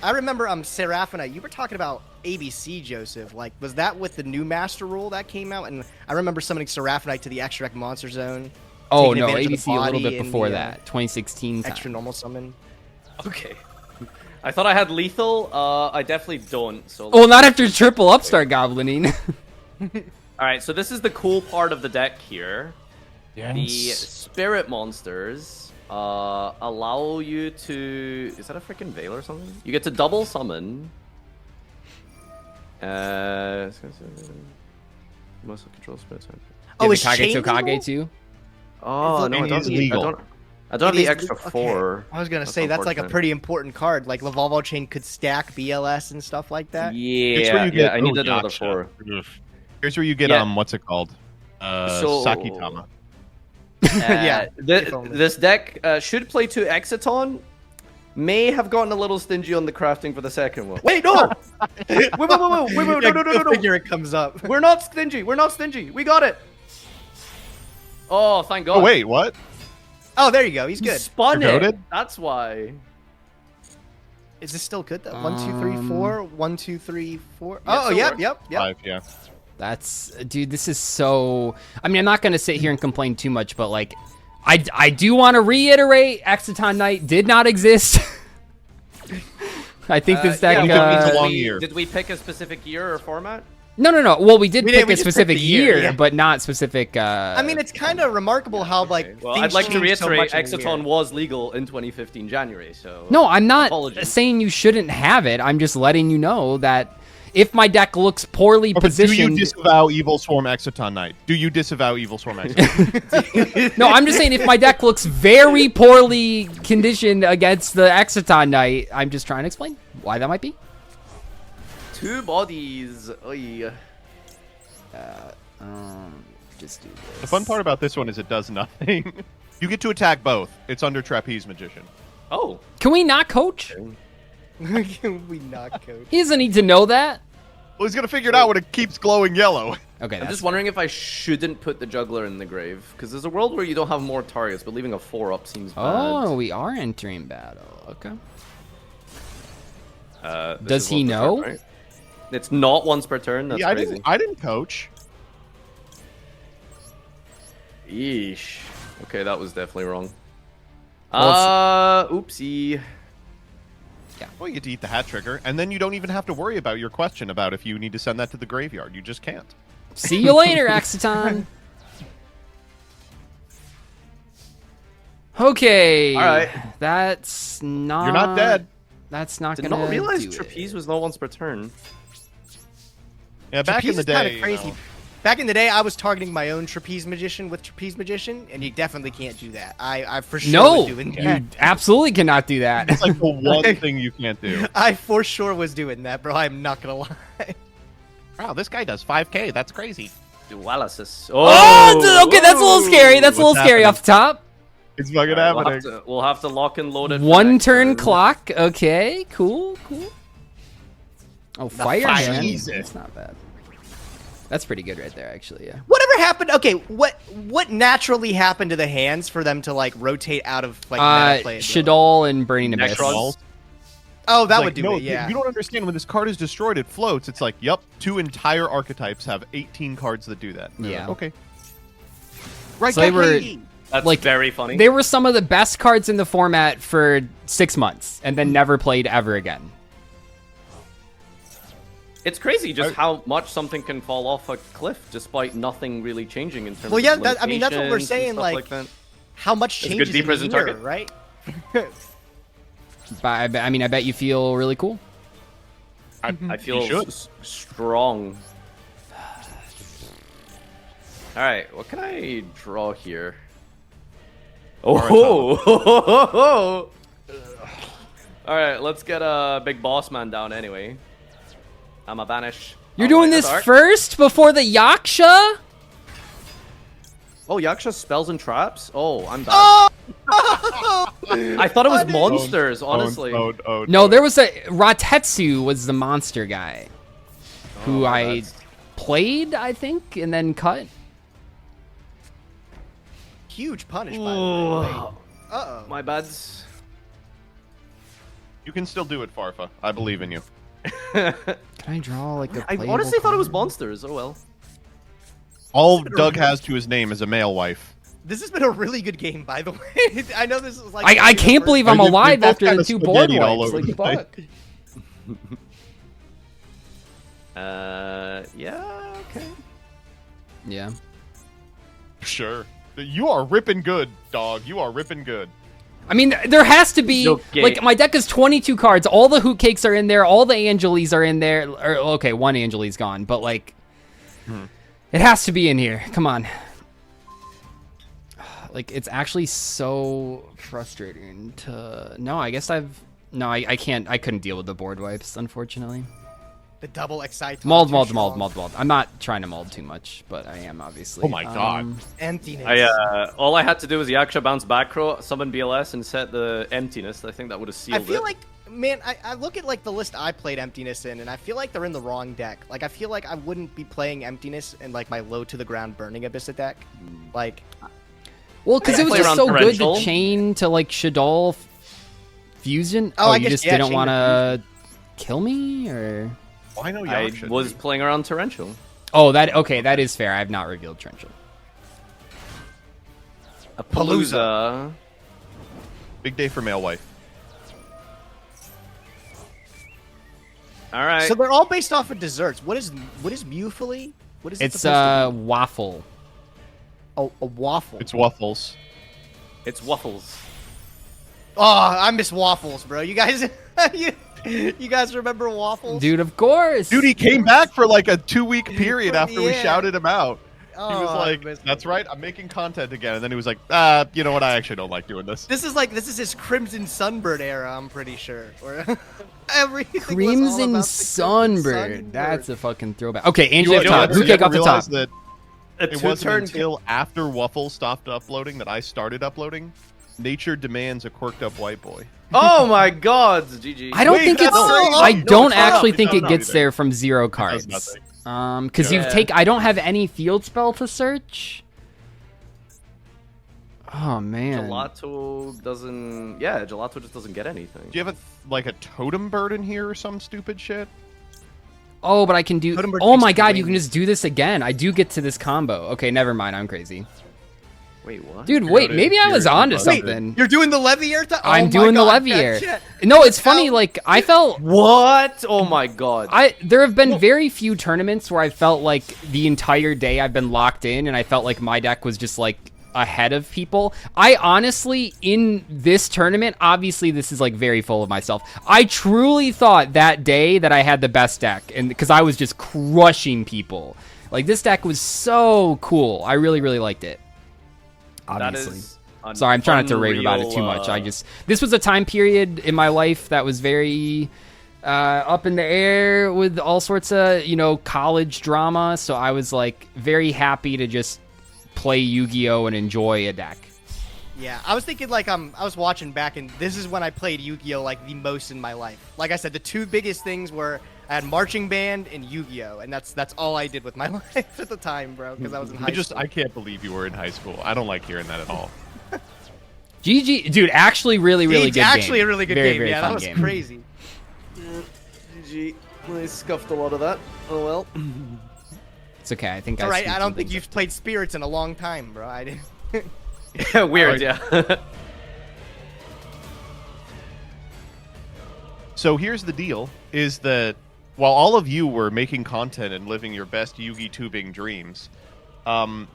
I remember Seraphinite. You were talking about ABC, Joseph. Like, was that with the new Master Rule that came out? And I remember summoning Seraphinite to the Extra Monster Zone. Oh, taking no, advantage of the ABC a little body bit and before the, that. 2016 time. Extra normal summon. Okay. I thought I had lethal. I definitely don't. So. Well, not after triple upstart goblining. All right. So this is the cool part of the deck here. The spirit monsters allow you to. Is that a freaking veil or something? You get to double summon. Muscle control spirit. Oh, is is Kage Chain Tokage legal? too? Oh no, It is legal. I don't have the It is extra okay. 4. I was gonna That's say that's like a unfortunate. pretty important card. Like Lavalval Chain could stack BLS and stuff like that. It's where Yeah, you get I needed oh, another gotcha. 4. Ugh. Here's where you get Yeah. what's it called? So- Sakitama. This deck should play 2 Exiton. May have gotten a little stingy on the crafting for the second one. Wait, no! wait, no, Figure it comes up. We're not stingy. We're not stingy. We got it. Oh, thank God. Oh wait, what? Oh, there you go. He's He good. spun You're it. goated? That's why. Is this still good though? 1, 2, 3, 4. 1, 2, 3, 4. Oh, still yep, works. yep. 5, yeah. That's, dude, this is so, I mean, I'm not going to sit here and complain too much, but like, I do want to reiterate, Exiton Knight did not exist. I think this deck, it's a long year. Did we pick a specific year or format? no. Well, we did We pick did, we a just picked specific the year, yeah. but not specific, I mean, it's kind of remarkable how like. Well, things I'd like to change so reiterate, much in a Exiton year. was legal in 2015 January, so... No, I'm not Apologies. saying you shouldn't have it. I'm just letting you know that if my deck looks poorly Oh, but do you positioned... disavow Evil Swarm Exiton Knight? Do you disavow Evil Swarm Exiton? No, I'm just saying if my deck looks very poorly conditioned against the Exiton Knight, I'm just trying to explain why that might be. 2 bodies. Oy. Just do The this. fun part about this one is it does nothing. You get to attack both. It's under Trapeze Magician. Oh. Can we not coach? we not code. He doesn't need to know that. Well, he's gonna figure it out when it keeps glowing yellow. Okay, I'm that's just wondering if I shouldn't put the juggler in the grave, because there's a world where you don't have more targets, but leaving a 4 up seems bad. Oh, we are entering battle. Okay. This Does is he once per know? turn, right? It's not once per turn. That's Yeah, crazy. I didn't coach. Yeesh. Okay, that was definitely wrong. Well, Oopsie. Well, you get to eat the hat trigger, and then you don't even have to worry about your question about if you need to send that to the graveyard. You just can't. See you later, Exiton. Okay. All right. That's not. You're not dead. That's not Did gonna not realize do trapeze it. was not once per turn. Yeah, back in the day, kind of you crazy. know. Back in the day, I was targeting my own Trapeze Magician with Trapeze Magician, and you definitely can't do that. I for sure No, was doing that. you absolutely cannot do that. It's like the one thing you can't do. I for sure was doing that, bro. I'm not gonna lie. Wow, this guy does 5K. That's crazy. Dualisis. Oh, okay, that's a little scary. That's a little What's scary happening? off the top. It's fucking happening. We'll have to lock and load it. for One next turn clock. Okay, cool. Oh, fire hand. Jesus. That's not bad. That's pretty good right there, actually. Yeah. Whatever happened? Okay, what naturally happened to the hands for them to like rotate out of like meta play? Shadol and Burning Abyss. Necrons. Oh, that Like, would do no, it. Yeah. You don't understand. When this card is destroyed, it floats. It's like, yep, 2 entire archetypes have 18 cards that do that. Yeah. Okay. Right. So they were- Hey, That's Like, very funny. They were some of the best cards in the format for 6 months, and then never played ever again. It's crazy just how much something can fall off a cliff despite nothing really changing in terms Well, of yeah, I mean that's what we're limitations and saying. stuff Like, that. how much It's a good changes in deprison a year, target. right? But I mean, I bet you feel really cool. I feel should. strong. Alright, what can I draw here? Oh! Alright, let's get a big boss man down anyway. I'm a banish. You're doing this first before the Yaksha? Oh, Yaksha spells and traps? Oh, I'm bad. I thought it was monsters, honestly. No, there was a Ratetsu was the monster guy, who I played, I think, and then cut. Huge punish, by the way. Uh-oh. My bads. You can still do it, Farfa. I believe in you. Can I draw like a I playable honestly thought it was card? monsters. Oh well. All Doug has to his name is a male wife. This has been a really good game, by the way. I know this is like. I can't believe I'm They- they alive both after the kinda 2 board spaghettied all wipes. over Like, the place. fuck. Yeah, okay. Yeah. Sure. You are ripping good, dog. You are ripping good. I mean, there has to be, Okay. like, my deck is 22 cards. All the Hoot Cakes are in there. All the Angeles are in there. Or, okay, one Angeli's gone, but, like, it has to be in here. Come on. Like, it's actually so frustrating to... No, I guess I've... No, I can't... I couldn't deal with the board wipes, unfortunately. The double excite. Mold. I'm not trying to mold too much, but I am obviously. Oh my god. Emptiness. All I had to do was Yaksha bounce back row, summon BLS, and set the emptiness. I think that would have sealed I feel it. like, man, I look at like the list I played Emptiness in, and I feel like they're in the wrong deck. Like I feel like I wouldn't be playing Emptiness in like my low to the ground Burning Abyss deck. Like, well, because it was play just around so good Torrential. to chain to like Shaddoll Fusion. Oh, I you guess, just yeah, didn't chain want to kill me, or? Why no I Yaksha? was playing around Torrential. Oh, that is fair. I have not revealed Torrential. A Palooza. Big day for male wife. All right. so they're all based off of desserts. What is muesli? What is it It's supposed to be? waffle. Oh, a waffle. It's waffles. It's waffles. Oh, I miss waffles, bro. You guys, you guys remember waffles? Dude, of course. Dude, he came back for like a 2-week period after we Yeah. shouted him out. Oh, He was I like, miss "That's right, I'm making content again." And then he was like, you know what? I actually don't like doing this." This is his Crimson Sunbird era. I'm pretty sure. Or everything was all Crimson about the Sunbird. That's a fucking throwback. Okay, Angel You up top. ever Who kick off the top? realize that A it wasn't two-turn until after Waffle stopped uploading that I started uploading? Nature demands a quirked up white boy. Oh my god, GG. I don't Wait, think that's it's. crazy. I No, don't it's not. actually It think does it not gets either. there from 0 does cards. nothing. Because Yeah. I don't have any field spell to search. Oh man. Gelato doesn't. Yeah, Gelato just doesn't get anything. Do you have like a totem bird in here or some stupid shit? Oh, but I can do. Totem Bird Oh takes my the god, you can wings. just do this again. I do get to this combo. Okay, never mind. I'm crazy. Wait, what? Dude, wait. to Maybe I was Gears onto and something. You're doing the Levier? I'm doing the Levier. No, it's funny. Like I felt. What? Oh my god. There have been very few tournaments where I felt like the entire day I've been locked in, and I felt like my deck was just like ahead of people. I honestly, in this tournament, obviously this is like very full of myself, I truly thought that day that I had the best deck, and because I was just crushing people. Like this deck was so cool. I really, really liked it. Obviously. That is an Sorry, I'm trying not to rave about it too unreal, much. This was a time period in my life that was very up in the air with all sorts of, college drama. So I was like very happy to just play Yu-Gi-Oh and enjoy a deck. Yeah, I was thinking like I was watching back, and this is when I played Yu-Gi-Oh like the most in my life. Like I said, the two biggest things were I had marching band and Yu-Gi-Oh, and that's all I did with my life at the time, bro, because I was in high school. I can't believe you were in high school. I don't like hearing that at all. GG, dude, actually really, really It's good actually game. a really good Very, game. very Yeah, fun that was game. crazy. GG. I scuffed a lot of that. Oh well. It's okay. I think All right, screwed I don't some think things you've played Spirits in a long time, bro. I didn't. Yeah, weird, yeah. So here's the deal, is that while all of you were making content and living your best Yugi tubing dreams,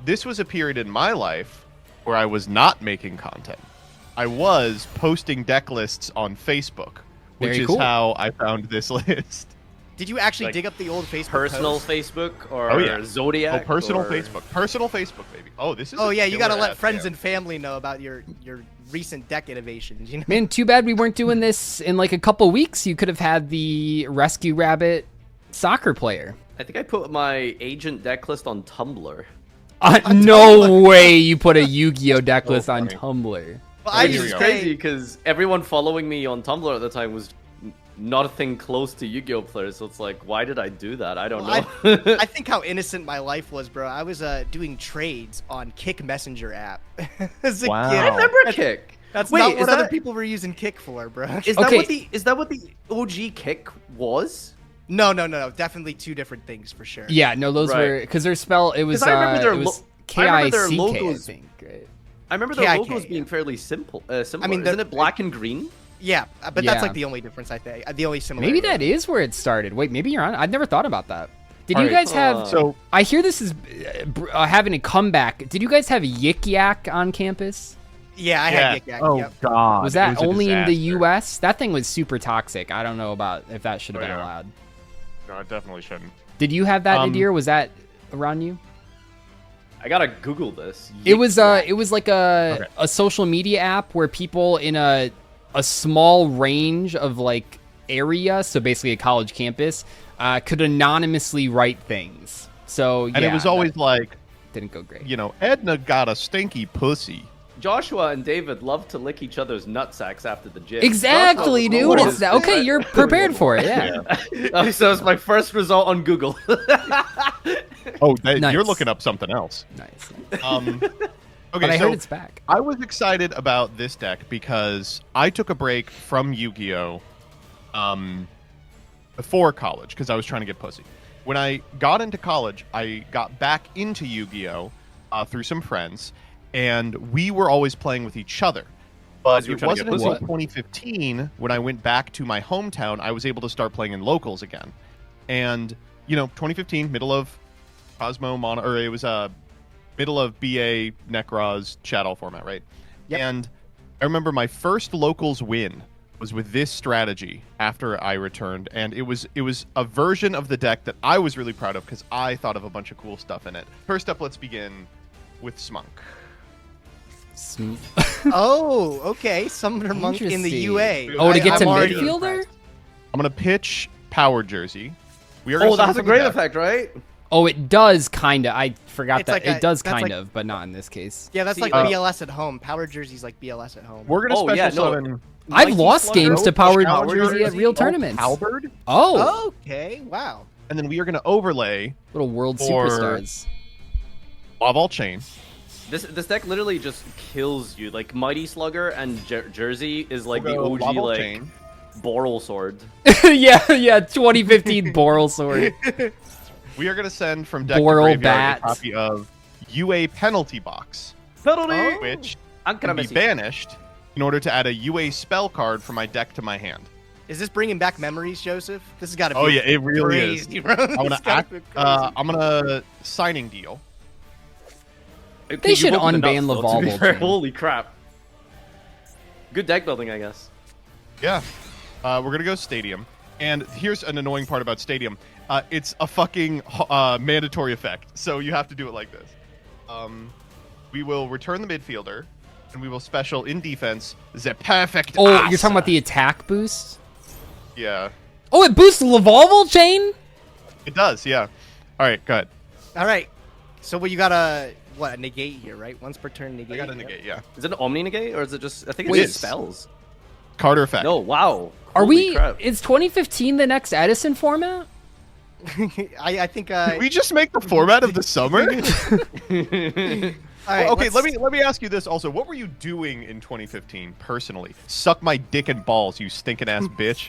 this was a period in my life where I was not making content. I was posting deck lists on Facebook, which Very is cool. how I found this list. Did you actually Like, dig up the old Facebook Personal posts? Facebook or Oh, yeah. Zodiac? Oh, personal or... Facebook. Personal Facebook, baby. Oh, this is Oh a yeah, you gotta killer let ass friends game. and family know about your recent deck innovations. You know. Man, too bad we weren't doing this in like a couple weeks. You could have had the Rescue Rabbit soccer player. I think I put my agent deck list on Tumblr. No way you put a Yu-Gi-Oh deck list on funny. Tumblr. Well, I Which used is to crazy say, because everyone following me on Tumblr at the time was nothing close to Yu-Gi-Oh players, so it's like, why did I do that? I don't know. I think how innocent my life was, bro. I was doing trades on Kick Messenger app. As a Wow. kid. I remember Kick. That's Wait, not is what that- other people were using Kick for, bro. Is Okay. that what the OG Kick was? No. Definitely two different things for sure. Yeah, no, those Right. were because their spell. It was 'Cause I remember their it was I remember their KICK, I logos- think. Right? I remember their KIK, logos being yeah. fairly simple. Similar. I mean, isn't it black and green? Yeah, but Yeah. that's like the only difference I think. The only similarity. Maybe that is where it started. Wait, maybe you're on. I'd never thought about that. Did you Alright, guys have? So I hear this is having a comeback. Did you guys have Yik Yak on campus? Yeah, I had Yik Yak. Oh yep. god. Was that it was a only in the disaster. U.S.? That thing was super toxic. I don't know about if that should have Oh, been yeah. allowed. No, it definitely shouldn't. Did you have that, Um, Nadir? Was that around you? I gotta Google this. It was like a social media app where people in a small range of like area, so basically a college campus, could anonymously write things. So yeah, And it was always like, didn't go great. you know, Edna got a stinky pussy. Joshua and David love to lick each other's nutsacks after the gym. Exactly, Joshua dude. was It's okay. You're prepared for it. Yeah. so it's my first result on Google. Oh, Nice. you're looking up something else. Nice. Okay, But I so heard it's back. I was excited about this deck because I took a break from Yu-Gi-Oh! Before college because I was trying to get pussy. When I got into college, I got back into Yu-Gi-Oh! Through some friends, and we were always playing with each other. But you were it trying to wasn't get until pussy. 2015 when I went back to my hometown, I was able to start playing in locals again. And, you know, 2015, middle of Cosmo Mono, or it was middle of BA Necros Shadow format, right? Yep. And I remember my first locals win was with this strategy after I returned, and it was a version of the deck that I was really proud of because I thought of a bunch of cool stuff in it. First up, let's begin with Smunk. Oh, okay. Summoner Monk in the Interesting. UA. Oh, to get I'm to already midfielder? impressed. I'm gonna pitch Power Jersey. We are gonna Oh, that's a summon great deck. effect, right? Oh, it does kind of. I forgot It's that like it does that's kind like- of, but not in this case. Yeah, that's See, like like- BLS at home. Power Jersey's like BLS at home. We're gonna Oh, special yeah, no. summon. I've Mighty lost Slugger, games to Power Power Jersey at Jersey, real oh, tournaments. Halberd, Oh, Okay, wow. and then we are gonna overlay little world For- superstars. Laval Chain. This deck literally just kills you. Like Mighty Slugger and Jersey is like the We'll go OG Laval like Chain. Boral sword. yeah, 2015 Boral sword. We are gonna send from deck Boral to graveyard bats. a copy of UA Penalty Box, Penalty. which I'm can gonna be miss you. banished in order to add a UA spell card from my deck to my hand. Is this bringing back memories, Joseph? This has got to be Oh yeah, it really is. crazy, bro. I'm gonna This gotta act. be crazy. I'm gonna signing deal. Okay, They you should opened unban enough, though, to be Laval fair. Chain. Holy crap. Good deck building, I guess. Yeah, we're gonna go Stadium, and here's an annoying part about Stadium. It's a fucking mandatory effect, so you have to do it like this. We will return the midfielder, and we will special in defense the perfect. Oh, ass. you're talking about the attack boost? Yeah, Oh, it boosts Laval Chain? it does. Yeah. All right, go ahead. All right. So you got a negate here, right? Once per turn negate. I got a negate. Yeah. Is it an Omni Negate or is it just? I think it's Wait. just spells. Carter effect. No, wow. Are Holy we? crap. Is 2015 the next Edison format? I think. Did we just make the format of the summer? All right, Okay, let's- let me ask you this also. What were you doing in 2015 personally? Suck my dick and balls, you stinking ass bitch.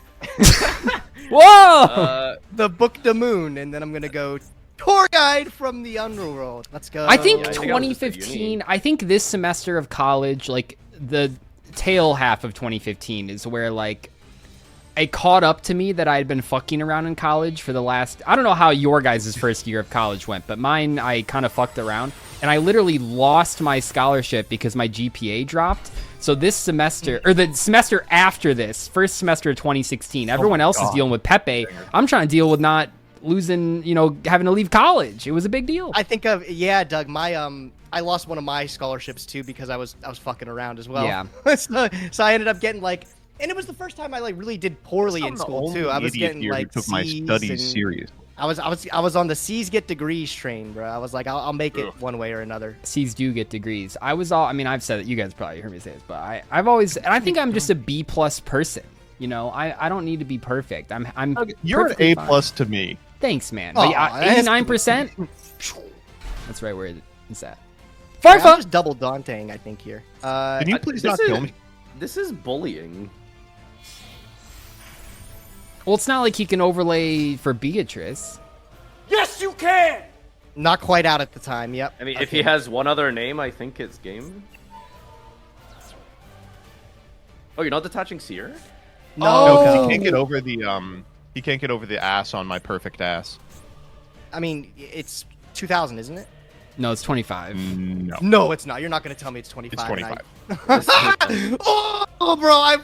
Whoa! the Book the Moon, and then I'm gonna go tour guide from the underworld. Let's go. I think I think I was just a 2015, uni. I think this semester of college, like the tail half of 2015 is where like it caught up to me that I had been fucking around in college for the last, I don't know how your guys' first year of college went, but mine, I kind of fucked around and I literally lost my scholarship because my GPA dropped. So this semester, or the semester after this, first semester of 2016, everyone else is dealing with Pepe. I'm trying to deal with not losing, having to leave college. It was a big deal. I think of Doug. My I lost one of my scholarships too because I was fucking around as well. Yeah. so I ended up getting like, and it was the first time I like really did poorly in I'm the school only too. I was idiot getting here who like took my C's studies and serious. I was on the C's get degrees train, bro. I was like, I'll make it one way or another. C's do get degrees. I've said it, you guys probably heard me say this, but I've always, and I think I'm just a B+ person. I don't need to be perfect. I'm You're an perfectly A fine. plus to me. Thanks, man. Aw, But yeah, that's 89%. That's right where it's at. I'm Farfa. just double daunting, I think here. Can you please this not is- kill me? This is bullying. Well, it's not like he can overlay for Beatrice. Not quite out at the time. Yep. I mean, if he has one other name, I think it's game. Oh, you're not detaching Seer? No, No, 'cause no. he can't get over the he can't get over the ass on my perfect ass. I mean, it's 2000, isn't it? No, it's 25. No. No, it's not. You're not gonna tell me it's 25. It's 25. Oh, bro,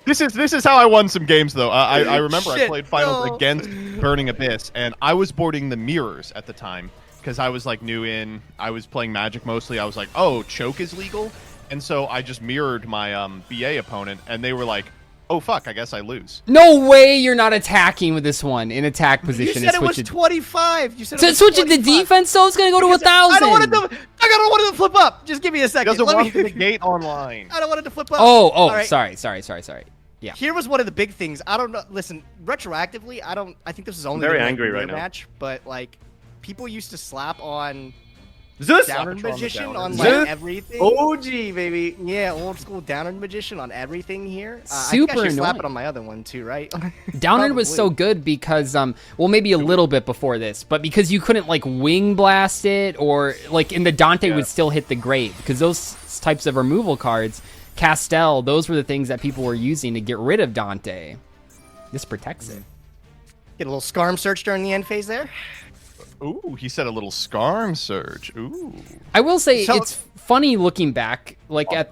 This is how I won some games though. I remember I Shit, played finals no. against Burning Abyss, and I was boarding the mirrors at the time because I was like new in. I was playing Magic mostly. I was like, oh, choke is legal, and so I just mirrored my BA opponent, and they were like, Oh fuck! I guess I lose. No way you're not attacking with this one in attack You position. said it was Switch 25. You said it So was switch it to 25. defense, so it's gonna go to 1,000. I don't want it to flip up. Just give me a second. Doesn't Let want me- to negate online. I don't want it to flip up. Oh, All right. sorry. Yeah. Here was one of the big things. I don't know. Listen, retroactively, I think this is only very the angry right now. match, but like, people used to slap on Zeus! Downer Magician on like Zeus! everything. OG, baby. Yeah, old school Downer Magician on everything here. I Super think I should slap annoying. it on my other one too, right? Downer was so Probably. good because well maybe a little bit before this, but because you couldn't like wing blast it or like in the Dante would still hit the grave because those types of removal cards, Castel, those were the things that people were using to get rid of Dante. This protects it. Get a little Scarm search during the end phase there. Ooh, he said a little Scarm Surge. Ooh. I will say So- it's funny looking back, like at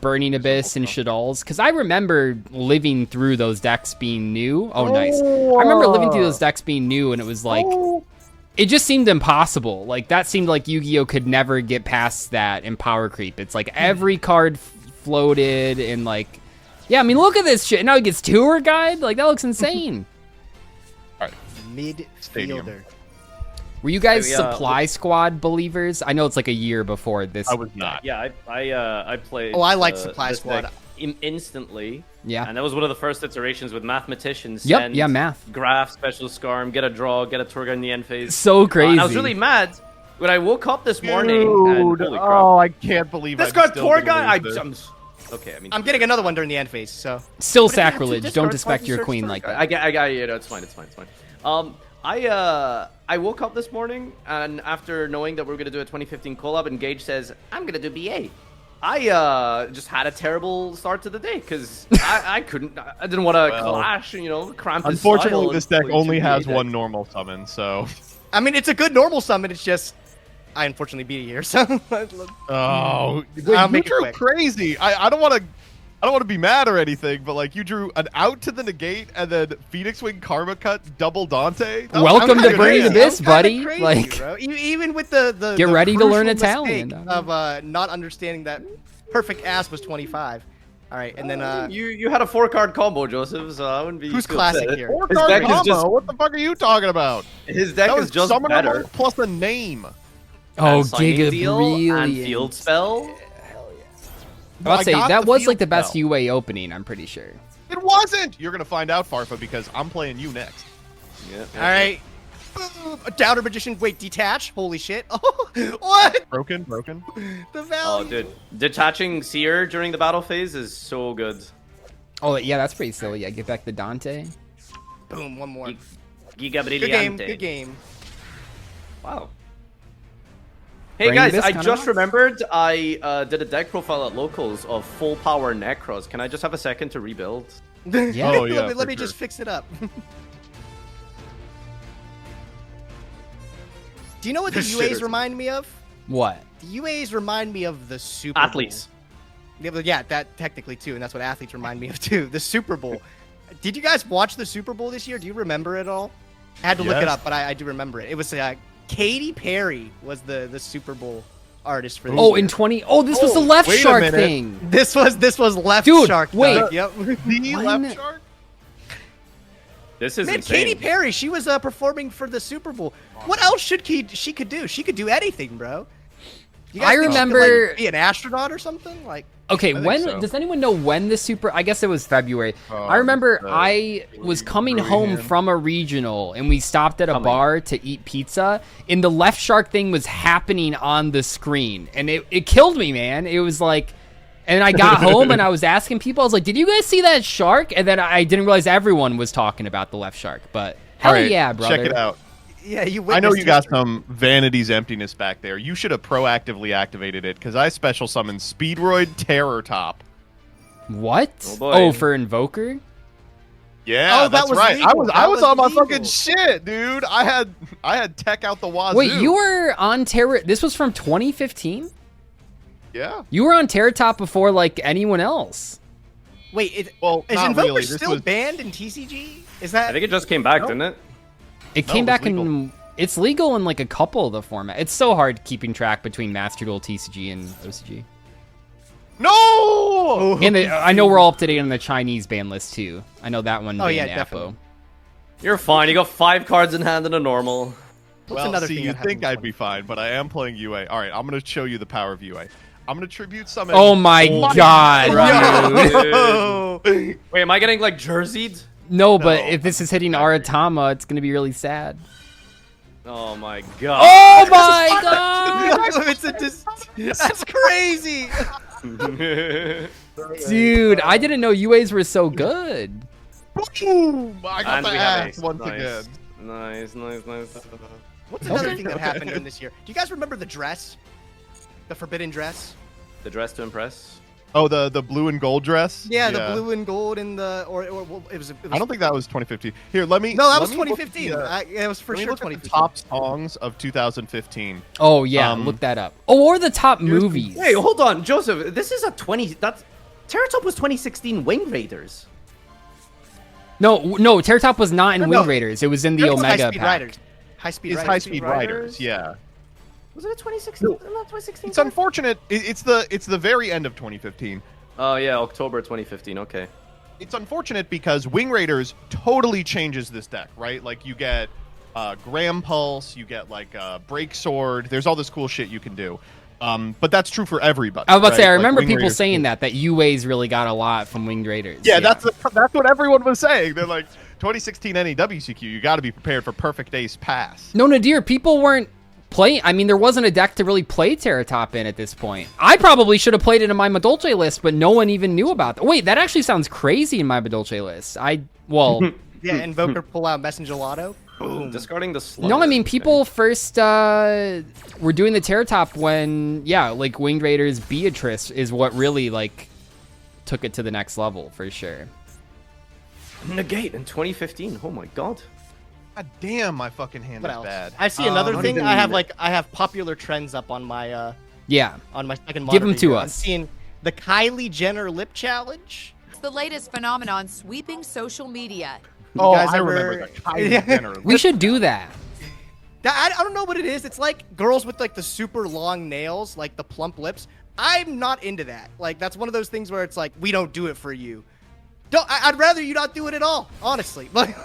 Burning Abyss and Shadal's, because I remember living through those decks being new. Oh, nice! I remember living through those decks being new, and it was like, it just seemed impossible. Like that seemed like Yu-Gi-Oh could never get past that in Power Creep. It's like every card floated and like, yeah. I mean, look at this shit. Now he gets Tour Guide. Like that looks insane. Midfielder. Were you guys Yeah, Supply Squad believers? I know it's like a year before this. I was not. Yeah, I played. Oh, I like Supply this Squad. deck instantly. Yeah. And that was one of the first iterations with mathematicians. Yep, Send, yeah, math. Graph, special Scarm, get a draw, get a Tour Guide in the end phase. So crazy. And I was really mad when I woke up this morning. And, Dude, holy crap. oh, I can't believe This I'm card still Tour gonna Guide. lose this. Okay, I mean, I'm getting another one during the end phase, so. Still But if you have two sacrilege. discard Don't cards, disrespect you your search queen Tour like Guide. that. it's fine. It's fine. I woke up this morning and after knowing that we are gonna do a 2015 collab, and Gage says I'm gonna do BA. I just had a terrible start to the day because I didn't want to clash, cramp his Unfortunately, style this and deck play only two has BA one decks. normal summon, so. I mean, it's a good normal summon. It's just, I unfortunately beat it here, so. Oh, wait, I'll you make it drew quick. crazy. I don't want to be mad or anything, but like you drew an out to the negate and then Phoenix Wing Karma Cut double Dante. That was Welcome kinda to Burning good. Abyss, That was kinda buddy. crazy, Like, bro. Even with the Get the ready to learn crucial Italian, mistake dog. of not understanding that perfect ass was 25. All right, and then You had a 4-card combo, Joseph, so I wouldn't be who's too classic upset. here? Four His card deck is combo. just- What the fuck are you talking about? His deck That is was just summoner better. mark plus a name. oh, And Signing Giga Deal Brilliant. and Field Spell. I would say got that the was like field the best spell. UA opening, I'm pretty sure. It wasn't. You're gonna find out, Farfa, because I'm playing you next. Yeah. All right. A Downer Magician. Wait, detach. Holy shit. Oh, what? Broken. The value. Oh, dude. Detaching Seer during the battle phase is so good. Oh, yeah, that's pretty silly. Yeah, get back the Dante. Boom. One more. Giga Good game. Brillante. Good game. Wow. Hey Brain guys, Abyss I kinda just nuts. remembered I did a deck profile at Locals of full power Necros. Can I just have a second to rebuild? Yeah. Oh, yeah, let for me sure. just fix it up. Do you know what the This shit UAs is- remind me of? What? The UAs remind me of the Super Bowl. Athletes. Yeah, but yeah, that technically too, and that's what athletes remind me of too. The Super Bowl. Did you guys watch the Super Bowl this year? Do you remember it all? I had to look it Yes. up, but I do remember it. It was Katy Perry was the Super Bowl artist for this Oh, year. in 20. Oh, this was the Oh, left wait a shark minute. thing. This was Left Dude, Shark. wait. dog. Yep. The Why left not? shark. This is Man, insane. Katy Perry, she was performing for the Super Bowl. What else she could do? She could do anything, bro. You I think she could, remember- like, be an astronaut or something? Like, Okay, think when so. does anyone know when the Super? I guess it was February. I remember I was coming home from a regional and we stopped at a bar to eat pizza, and the left shark thing was happening on the screen, and it killed me, man. It was like, and I got home and I was asking people, I was like, "Did you guys see that shark?" And then I didn't realize everyone was talking about the left shark. But hell All right, yeah, brother! Check it out. yeah, you. I know witnessed you got history. some Vanity's Emptiness back there. You should have proactively activated it, because I special summoned Speedroid Terror Top. What? Oh, boy. Oh, for Invoker? Yeah, Oh, that that's was right. legal. I was That was on my legal. fucking shit, dude. I had tech out the wazoo. Wait, you were on Terror. This was from 2015. Yeah. You were on Terror Top before like anyone else. Wait, Well, is not Invoker really. This still was- banned in TCG? Is that? I think it just came back, didn't it? It No, came it was back legal. in. It's legal in like a couple of the format. It's so hard keeping track between Master Duel, TCG, and OCG. No! And I know we're all up to date on the Chinese ban list too. I know that one. Oh, yeah, banned definitely. Apo. You're fine. You got 5 cards in hand and a normal. Well, another see, thing you that happened think in I'd be fine, but I am playing UA. All right, I'm going to show you the power of UA. I'm going to tribute summon... Oh my god, dude. Wait, am I getting like jerseyed? No, but No, if this is hitting Aratama, it's gonna be really sad. Oh my god. Oh my god! That's crazy. Dude, I didn't know UAs were so good. Boom! I got And the we have axe ace. once Nice. again. Nice. What's another thing that happened in this year? Do you guys remember the dress? The forbidden dress? The dress to impress. Oh, the blue and gold dress? Yeah, the blue and gold and the or it was. I don't think that was 2015. Here, let me. No, that let was me look at 2015. the, It was for let me sure look at the 2015. top songs of 2015. Oh yeah, Um, look that up. Oh, or the top movies. Wait, hold on, Joseph. This is a 20. That's Terratop was 2016 Wing Raiders. No, Terra Top was not in No, Wing no. Raiders. It was in the It was Omega High-Speed pack. Riders. High-Speed It's Riders. High-Speed Riders, yeah. Was it a 2016? Not 2016. It's unfortunate. It's the very end of 2015. Oh yeah, October 2015. Okay. It's unfortunate because Wing Raiders totally changes this deck, right? Like you get Gram Pulse, you get like Break Sword. There's all this cool shit you can do. But that's true for everybody. I was about to say, I right? Like, remember Wing people Raiders- saying that UAs really got a lot from Winged Raiders. Yeah, that's what everyone was saying. They're like 2016 NEWCQ. You got to be prepared for Perfect Ace Pass. No, Nadir, people weren't playing. I mean, there wasn't a deck to really play Terratop in at this point. I probably should have played it in my Madolche list, but no one even knew about that. Wait, that actually sounds crazy in my Madolche list. Well, Yeah, Invoker pull out Messenger Lotto. Boom. Discarding the slug. no, I mean, people first were doing the Terratop when, yeah, like Winged Raiders Beatrice is what really, like, took it to the next level, for sure. Negate in 2015. Oh my god. God damn, my fucking hand What is else? bad. I see another not thing. even- I have popular trends up on my Yeah. second monitor. Give 'em to here. I'm us. seeing the Kylie Jenner lip challenge. It's the latest phenomenon sweeping social media. Oh, guys I ever- remember that. Kylie Yeah. Jenner. We should do that. I don't know what it is. It's like girls with like the super long nails, like the plump lips. I'm not into that. Like that's one of those things where it's like we don't do it for you. I'd rather you not do it at all, honestly. Like,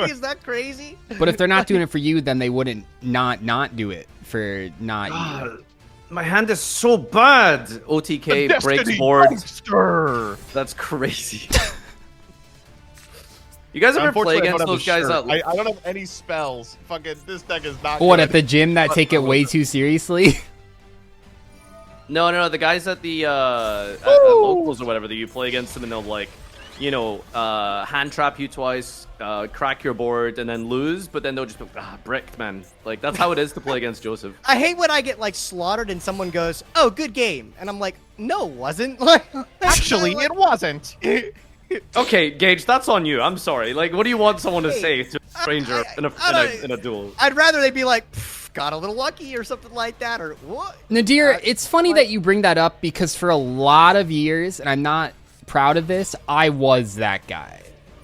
is that crazy? But if they're not doing it for you, then they wouldn't not do it for not you. My hand is so bad. OTK breaks Destiny board. Monster. That's crazy. You guys ever play Unfortunately, I against don't have those a guys shirt. that? I don't have any spells. Fucking this deck is not What, good. at the gym that take it way too seriously? No, the guys at the at locals or whatever that you play against them and they'll like, you know, hand trap you twice, crack your board, and then lose, but then they'll just be bricked, man. Like that's how it is to play against Joseph. I hate when I get like slaughtered and someone goes, "Oh, good game," and I'm like, "No, it wasn't." Like, Actually, it wasn't. Okay, Gage, that's on you. I'm sorry. Like, what do you want someone to say to a stranger in a duel? I'd rather they be like, "Got a little lucky" or something like that, or what? Nadir, it's funny that you bring that up because for a lot of years, and I'm not proud of this, I was that guy.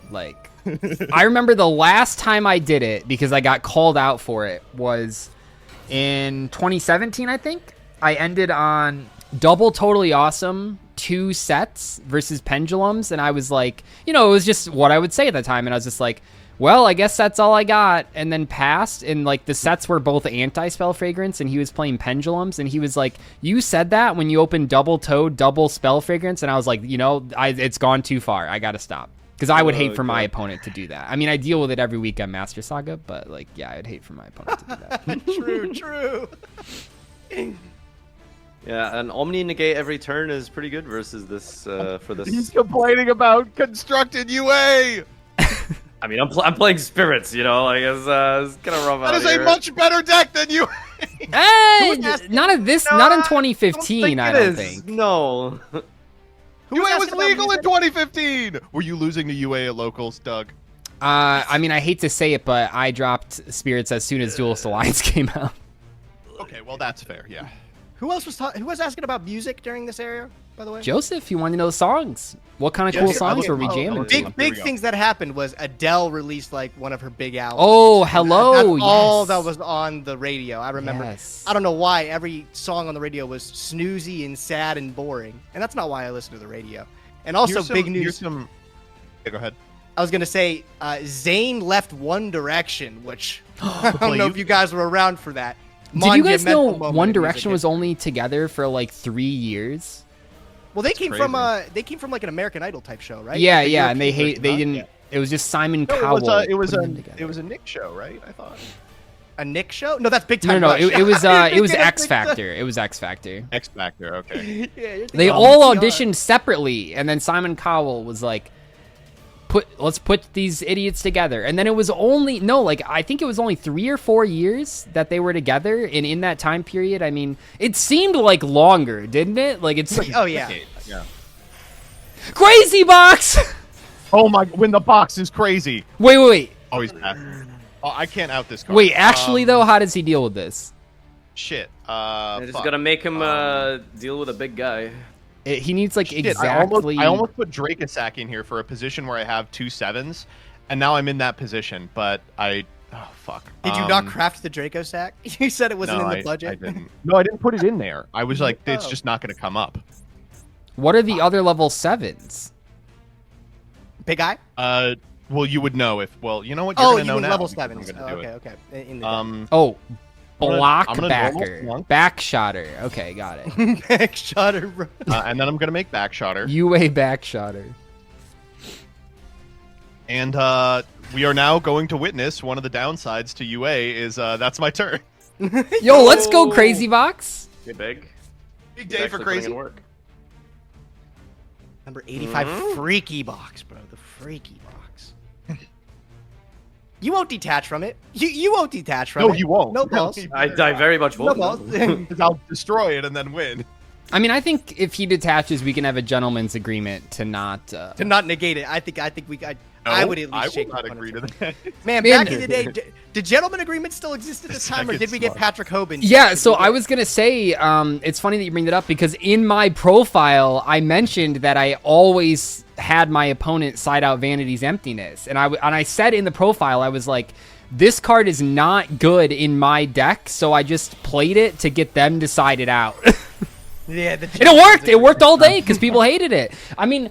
Like, I remember the last time I did it, because I got called out for it, was in 2017, I think. I ended on double totally awesome 2 sets versus pendulums, and I was like, you know, it was just what I would say at the time, and I was just like, well, I guess that's all I got, and then passed, and like the sets were both anti-spell fragrance, and he was playing pendulums, and he was like, you said that when you opened double toad, double spell fragrance, and I was like, you know, it's gone too far, I gotta stop. Because I would hate for my opponent to do that. I mean, I deal with it every week on Master Saga, but like, yeah, I'd hate for my opponent to do that. True. Yeah, an Omni negate every turn is pretty good versus this for this. He's complaining about constructed UA. I mean, I'm playing spirits, you know, like it's kind of rough That out is here. a much better deck than you. Hey, not in 2015, I don't think. No. UA was asking about legal in music? 2015. Were you losing to UA at locals, Doug? I mean, I hate to say it, but I dropped spirits as soon as Duelist Alliance came out. Okay, well that's fair. Yeah. Who else was asking about music during this area? by the way? Joseph, you want to know the songs? What kind of cool Joseph, songs okay. were we jamming? to? Big things that happened was Adele released like one of her big albums. Oh, hello. That's all yes. that was on the radio. I remember. Yes. I don't know why every song on the radio was snoozy and sad and boring, and that's not why I listen to the radio. And also, big news. Yeah, go ahead. I was gonna say, Zayn left One Direction, which I don't know if you guys were around for that. Did you guys know Monumental moment One in music Direction was history. only together for like 3 years? Well, they came from crazy. like an American Idol type show, right? Yeah, The yeah, and they European hate they version, didn't. It was just Simon No, Cowell. it was putting them together. it was a Nick show, right? I thought. a Nick show? No, that's Big No, Time no, Rush. it was it was Yeah, X Big Time- Factor. It was X Factor. X Factor. Okay. Yeah, you're They thinking all of auditioned separately, and then Simon Cowell was like, let's put these idiots together. And then it was I think it was only 3 or 4 years that they were together, and in that time period, I mean, it seemed like longer, didn't it? Like it's Oh yeah. Yeah. Crazy Box. Oh my! When the box is crazy. Wait. Oh, he's back. Oh, I can't out this card. Wait, actually though, how does he deal with this? Shit. I just fuck. gotta make him deal with a big guy. He needs like Shit, exactly. I almost put Dracosack in here for a position where I have 2 7s, and now I'm in that position. But oh fuck. Did you not craft the Draco sack? You said it wasn't No, in the budget. I didn't. No, I didn't put it in there. I was like, it's Oh. just not going to come up. What are the other level 7s? Big Eye? Well, you would know if. Well, you know what? You're Oh, gonna you know mean now level because I'm 7s. gonna do Okay. In it. the Oh, I'm gonna Blockbacker. normal Backshotter. Okay, got it. Back shutter, bro. and then I'm gonna make Backshotter. UA Backshotter. And we are now going to witness one of the downsides to UA is that's my turn. Yo, let's go, Crazy Box. Get big. Big He's day for actually putting crazy. in work. Number 85, Freaky Box, bro. The Freaky Box. You won't detach from it. You won't detach from it. No, you won't. No balls. I very much No won't. balls. Because I'll destroy it and then win. I mean, I think if he detaches, we can have a gentleman's agreement to not. To not negate it, I think I would at least I will shake not my agree to opponent's that. hand. Man, Man. back in the day, did gentleman agreements still exist at this time, or did we get Patrick Hoban? Yeah, so I was gonna say, it's funny that you bring that up because in my profile, I mentioned that I always had my opponent side out Vanity's Emptiness, and I said in the profile, I was like, this card is not good in my deck, so I just played it to get them to side it out. Yeah, and it worked. It worked all day because people hated it. I mean,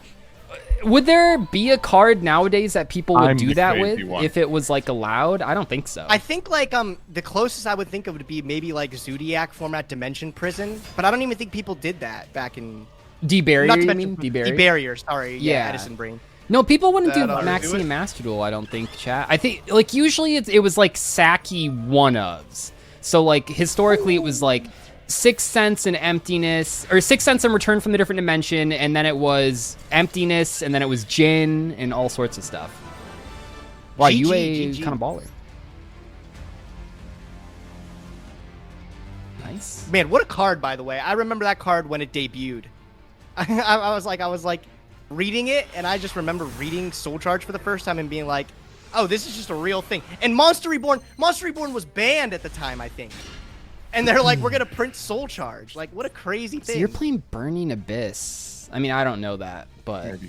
would there be a card nowadays that people would do that with if it was like allowed? I don't think so. I think like the closest I would think of would be maybe like Zodiac format Dimension Prison, but I don't even think people did that back in. Debarrier, Not to you mention mean? Debarrier? Debarrier, sorry. Yeah. Edison Brain. No, people wouldn't do That'll Maxi do it. and Master Duel, I don't think, chat. I think, like, usually it was, like, Saki one-ofs. So, like, historically it was, like, 6 cents and Emptiness, or 6 cents in Return from the Different Dimension, and then it was Emptiness, and then it was Jin, and all sorts of stuff. Wow, you a kind of baller. Nice. Man, what a card, by the way. I remember that card when it debuted. I was like reading it, and I just remember reading Soul Charge for the first time and being like, oh, this is just a real thing. And Monster Reborn was banned at the time, I think. And they're like, we're gonna print Soul Charge. Like, what a crazy thing. So you're playing Burning Abyss. I mean, I don't know that, but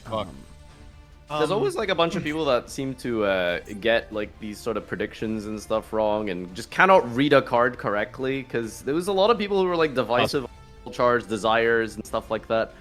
There's always like a bunch of people that seem to get like these sort of predictions and stuff wrong and just cannot read a card correctly because there was a lot of people who were like divisive charge desires and stuff like that.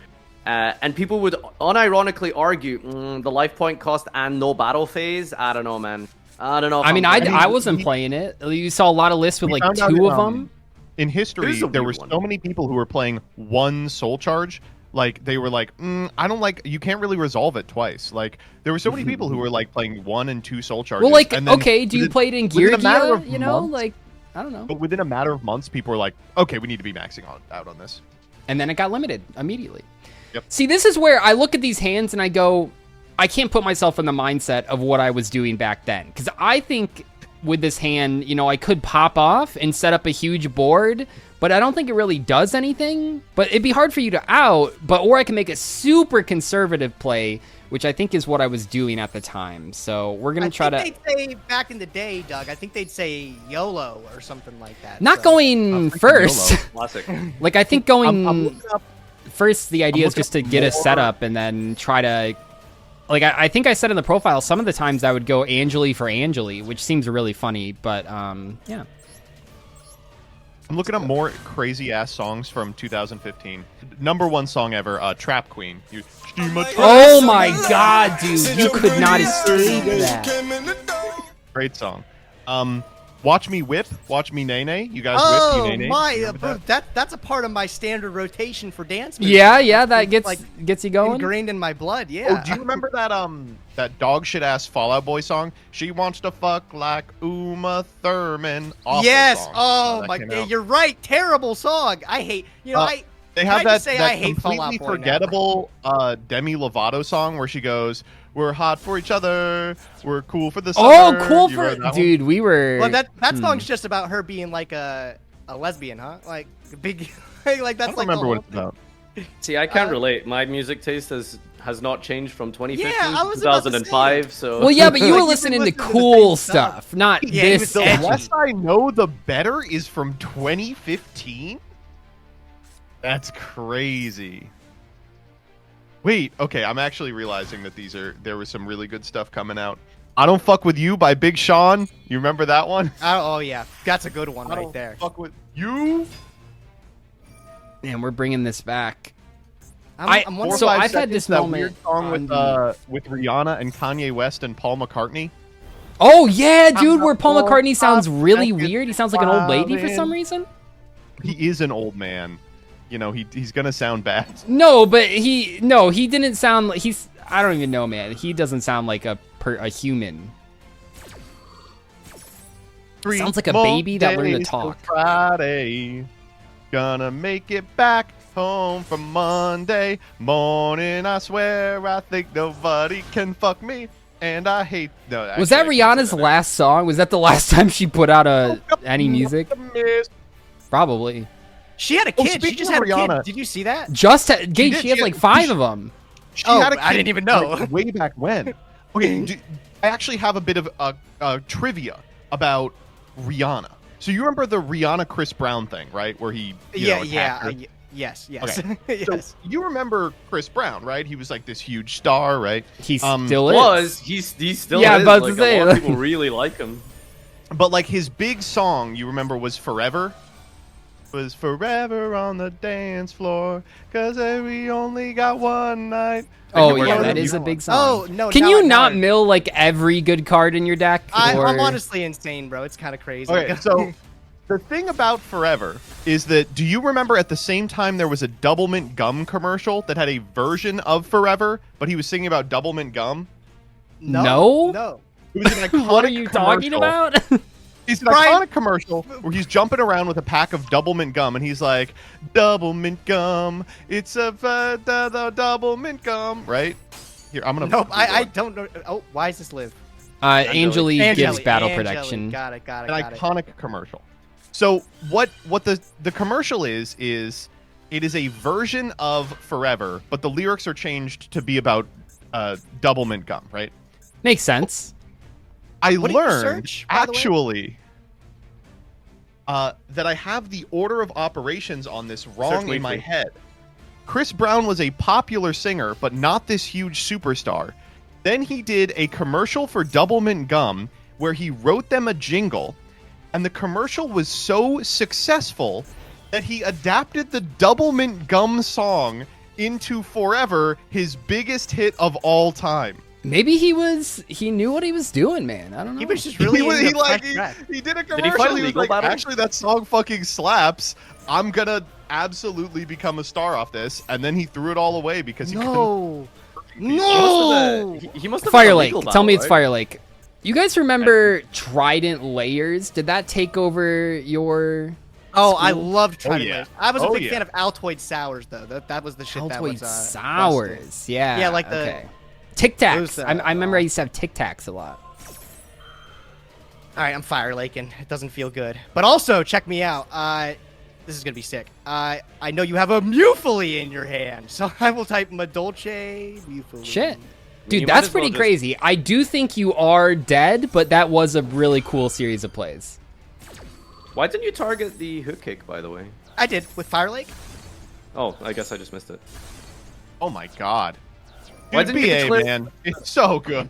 And people would unironically argue the life point cost and no battle phase. I don't know, man. I don't know. I mean, I wasn't playing it. You saw a lot of lists with like 2 of them. In history, there were so many people who were playing 1 Soul Charge. Like, they were like, I don't like, you can't really resolve it twice. Like, there were so many people who were like playing 1 and 2 Soul Charges. Well, like, and then okay, do you play it in Yugioh? You know, like, I don't know. But within a matter of months, people were like, okay, we need to be maxing out on this. And then it got limited immediately. Yep. See, this is where I look at these hands and I go, I can't put myself in the mindset of what I was doing back then. Because I think with this hand, you know, I could pop off and set up a huge board, but I don't think it really does anything. But it'd be hard for you to out, or I can make a super conservative play, which I think is what I was doing at the time. So we're going to try to... I think they'd say, back in the day, Doug, I think they'd say YOLO or something like that. Not going first. Classic. Like, I think going... I'm looking up first the idea is just to get a setup and then try to, like, I think I said in the profile, some of the times I would go Angeli for Angeli, which seems really funny, but yeah. I'm looking up more crazy ass songs from 2015. #1 song ever, Trap Queen. Oh my god, dude, you could not escape that. Great song. Watch Me Whip, Watch Me Nay Nay. You guys whip, you nay nay. My, bro, that's a part of my standard rotation for dance moves. Yeah, that gets you going. Ingrained in my blood, yeah. Oh, do you remember that dog shit ass Fall Out Boy song? She wants to fuck like Uma Thurman. Awful yes. song. Oh my god, you're right. Terrible song. I hate. You know, They have that completely forgettable Demi Lovato song where she goes, "We're hot for each other. We're cool for the summer." Oh, cool for dude. We were. Well, that song's just about her being like a lesbian, huh? Like a big, like that's I don't remember what it's about. See, I can't relate. My music taste has not changed from 2015 Yeah, to 2005. So. Well, yeah, but you were listening to cool stuff, not this. The less I know, the better is from 2015. That's crazy. Wait, okay, I'm actually realizing that there was some really good stuff coming out. I Don't Fuck With You by Big Sean. You remember that one? Oh yeah, that's a good one right there. Fuck With You. Man, we're bringing this back. I'm wondering. So I've had this that moment weird song with Rihanna and Kanye West and Paul McCartney. Oh yeah, dude, where Paul McCartney sounds really weird. He sounds like an old lady for some reason. He is an old man. You know, he's gonna sound bad. No, but he didn't sound like I don't even know, man. He doesn't sound like a human. Sounds like a baby that learned to talk. Friday, gonna make it back home from Monday morning. I swear, I think nobody can fuck me, and I hate. No, actually, was that Rihanna's last song? Was that the last time she put out any music? Probably. She had a kid. She just had a Rihanna. kid. Did you see that? Gage, she has like 5 of them. She had a kid, I didn't even know. like, way back when. Okay, I actually have a bit of trivia about Rihanna. So you remember the Rihanna Chris Brown thing, right? Where he yes. Okay. Yes. So you remember Chris Brown, right? He was like this huge star, right? He still is. He still yeah, is. About like, to say, a lot of people really like him. But like his big song, you remember, was Forever. Was forever on the dance floor, 'cause we only got one night. Oh yeah, that is a big song. Oh no! Can you not mill like every good card in your deck? I'm honestly insane, bro. It's kind of crazy. Okay, so the thing about Forever is that, do you remember at the same time there was a Double Mint Gum commercial that had a version of Forever, but he was singing about Double Mint Gum? No. It was an iconic What are you talking about? It's an iconic commercial where he's jumping around with a pack of Double Mint Gum, and he's like, "Double Mint Gum, it's a Double Mint Gum," right? Here, I'm gonna. Nope, I don't know. Oh, why is this live? Angeli gives battle protection. Got it. An iconic commercial. So what the commercial is it is a version of Forever, but the lyrics are changed to be about Double Mint Gum, right? Makes sense. I What did you learned search, by the way? actually that I have the order of operations on this wrong in my head. Chris Brown was a popular singer, but not this huge superstar. Then he did a commercial for Double Mint Gum where he wrote them a jingle, and the commercial was so successful that he adapted the Double Mint Gum song into Forever, his biggest hit of all time. Maybe he knew what he was doing, man. I don't know. He was just really he did a commercial. He was like, actually, that song fucking slaps. I'm gonna absolutely become a star off this, and then he threw it all away because he couldn't. He must have Fire Lake. Tell me it's Fire Lake. You guys remember Trident Layers? Did that take over your? Oh, I loved Trident yeah. Layers. I was a big fan of Altoid Sours, though. That was the shit that was. Altoid Sours. Yeah. Yeah, like the. Okay. Tic Tacs. Those, I remember I used to have Tic Tacs a lot. All right, I'm Fire Laking. It doesn't feel good. But also, check me out. This is going to be sick. I know you have a Mufuli in your hand, so I will type Madolche Mufuli. Shit. Dude, that's pretty crazy. I do think you are dead, but that was a really cool series of plays. Why didn't you target the hook kick, by the way? I did, with Fire Lake. Oh, I guess I just missed it. Oh my god. Why Dude, didn't you BA, declare- man. It's so good.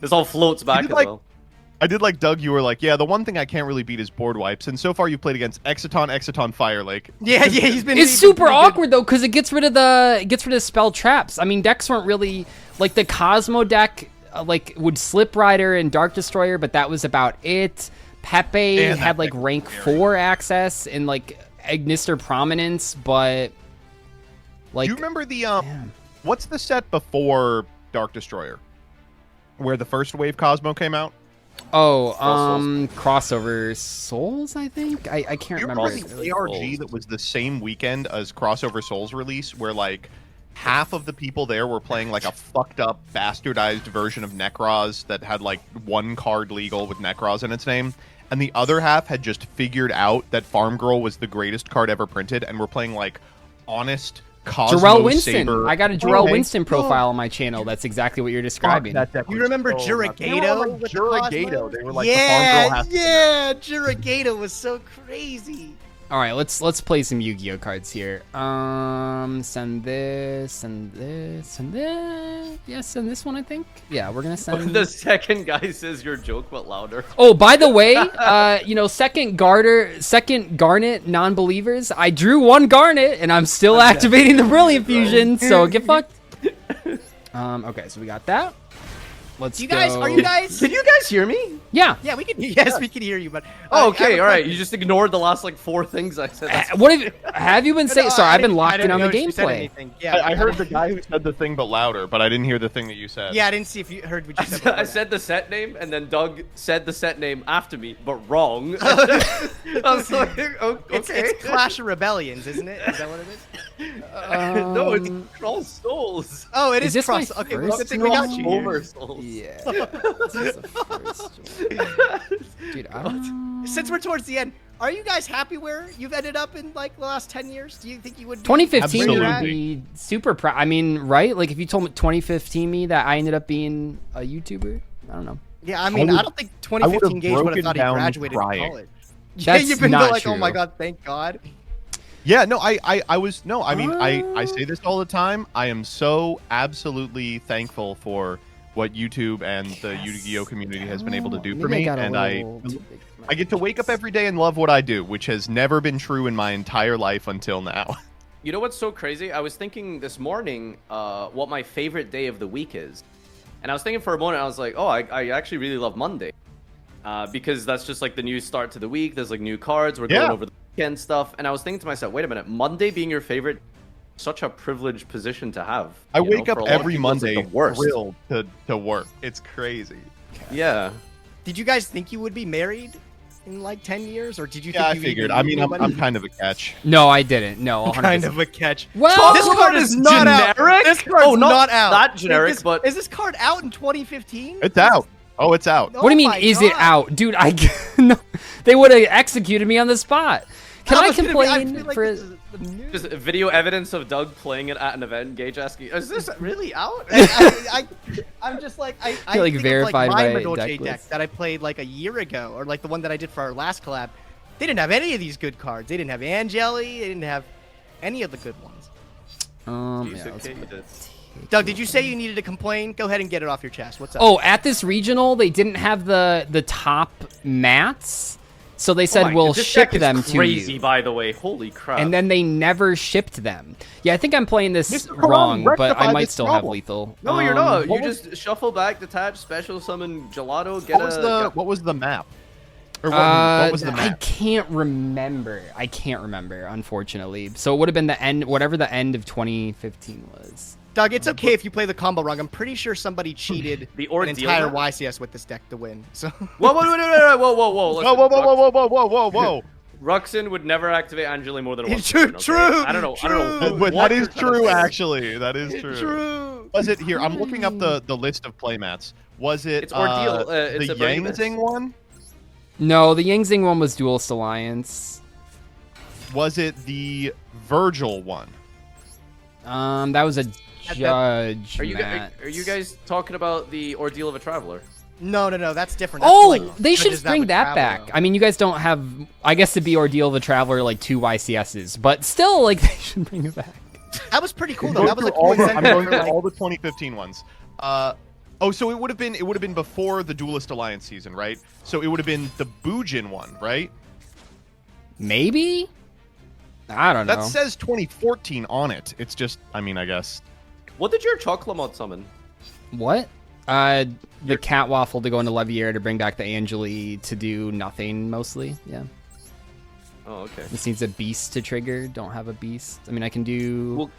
This all floats back did as like- well. I did like Doug, you were like, yeah, the one thing I can't really beat is board wipes. And so far you've played against Exciton, Fire Lake. Yeah, he's been. It's he's been super pretty good. awkward though, because it gets rid of spell traps. I mean, decks weren't really like the Cosmo deck, like would Slip Rider and Dark Destroyer, but that was about it. Pepe And that had like deck was rank scary. 4 access and like Ignister Prominence, but like Do you remember the what's the set before Dark Destroyer? Where the first wave Cosmo came out? Crossover Souls, I think. I can't Do you remember. remember the ARG that was the same weekend as Crossover Souls release, where like half of the people there were playing like a fucked up, bastardized version of Necroz that had like 1 card legal with Necroz in its name, and the other half had just figured out that Farm Girl was the greatest card ever printed, and were playing like honest Cosmo Jarrell Winston. Saber. I got a Jarrell Okay. Winston profile on my channel. That's exactly what you're describing. Fuck, that deck You was remember so nuts. They were Jurigato? like with the Jurigato. Cosmo? They were like the Farm Girl half. Yeah, Jurigato was so crazy. All right, let's play some Yu-Gi-Oh cards here. Send this, and this, and this. Yeah, send this one, I think. Yeah, we're gonna send. The second guy says your joke, but louder. Oh, by the way, second Garnet non-believers. I drew 1 Garnet, and I'm still activating the Brilliant Fusion. So get fucked. Okay, so we got that. Let's Do you guys? go. Are you guys? Can you guys hear me? Yeah. Yeah, we can. Yes, we can hear you. But Oh, I okay, have a all right. question. You just ignored the last like 4 things I said. That's What have you been saying? No, Sorry, I I've been didn't- I locked in didn't on the notice you said gameplay. anything. Yeah, I heard the guy who said the thing but louder, but I didn't hear the thing that you said. Yeah, I didn't see if you heard what you said. I before said the set name, and then Doug said the set name after me, but wrong. I was like, oh, that. okay. It's Clash of Rebellions, isn't it? Is that what it is? No, it's Cross Souls. Oh, it Is is this my cross. Okay, well, first good thing we got you. one? Here. Over Souls. Yeah. This is the first one. Dude, I don't. Since we're towards the end, are you guys happy where you've ended up in like the last 10 years? Do you think you would? Be 2015 would Absolutely. be super proud. I mean, right? Like, if you told me 2015 me that I ended up being a YouTuber, I don't know. Yeah, I mean, I, would- don't think 2015 Gage would have broken thought he down graduated from crying. college. That's yeah, you've been not like, oh my true. god, thank God. Yeah, no, I was no, I mean, I say this all the time. I am so absolutely thankful for what YouTube and the Yu-Gi-Oh community has been able to do for Maybe me, got a and little too big for my I get to wake up every day and love what I do, which has never been true in my entire life until now. You know what's so crazy? I was thinking this morning what my favorite day of the week is. And I was thinking for a moment, I was like, oh, I actually really love Monday. Because that's just like the new start to the week. There's like new cards. We're going Yeah. over the weekend stuff. And I was thinking to myself, wait a minute, Monday being your favorite, such a privileged position to have. I you know? wake For up a lot of every people, it's, like, Monday the worst. thrilled to work. It's crazy. Yeah. Did you guys think you would be married in like 10 years, or did you? Yeah, I think you figured. even I mean, knew I'm anybody? kind of a catch. No, I didn't. No, 100%. kind of a catch. Well, this card is not generic? out. This card's Oh, not not out. that generic, Is this, but- is this card out in 2015? It's out. Oh, it's out. Oh What do you mean, my is it God. out? Dude, no, they would have executed me on the spot. Can I was gonna be- I complain feel like for... this is the news. Just video evidence of Doug playing it at an event. Gage asking, is this really out? I'm just like I feel like think verified of, like, by my Madolche deck deck list. that I played like a year ago, or like the one that I did for our last collab. They didn't have any of these good cards. They didn't have Angeli. They didn't have any of the good ones. yeah, let's Okay, you did. Doug, did you say you needed to complain? Go ahead and get it off your chest. What's up? Oh, at this regional, they didn't have the top mats, so they said we'll This ship deck is them crazy, to you. by the way. Holy crap. And then they never shipped them. Yeah, I think I'm playing this Mr. Karan, wrong, but I rectify might this still have problem. lethal. No, you're not. You what just shuffle back, detach, special summon gelato, get What was the map? Or what was the I map? can't remember. Unfortunately. So it would have been the end, whatever the end of 2015 was. Doug, it's okay if you play the combo wrong. I'm pretty sure somebody cheated The an ordeal entire map? YCS with this deck to win. So Whoa, whoa, whoa, whoa, whoa, whoa, whoa, Whoa, whoa, whoa, whoa, whoa, whoa, whoa, whoa! Ruxin would never activate Angeli more than once. True, okay? true, I don't know. But what that is you're trying to true, say. actually. That is true. true. Was it here? I'm looking up the list of playmats. Was it It's Ordeal, it's the a Burning Mist. Yangzing one? No, the Yangzing one was Duelist Alliance. Was it the Virgil one? That was a judge Are you mat. guys talking about the Ordeal of a Traveler? No, that's different. That's Oh, for, like, they should judges bring would that travel, back. though. I mean, you guys don't have, I guess, the Ordeal of the Traveler, like 2 YCSs, but still, like, they should bring it back. That was pretty cool, though. Go That was a through cool all the, I'm incentive going for, through like, all the 2015 ones. So it would have been before the Duelist Alliance season, right? So it would have been the Bujin one, right? Maybe? I don't know. That says 2014 on it. It's just, I mean, I guess. What did your chocolate mod summon? What? The Cat Waffle to go into Leviair to bring back the Angeli to do nothing, mostly. Yeah. Oh, okay. This needs a beast to trigger. Don't have a beast. I mean, I can do... Well,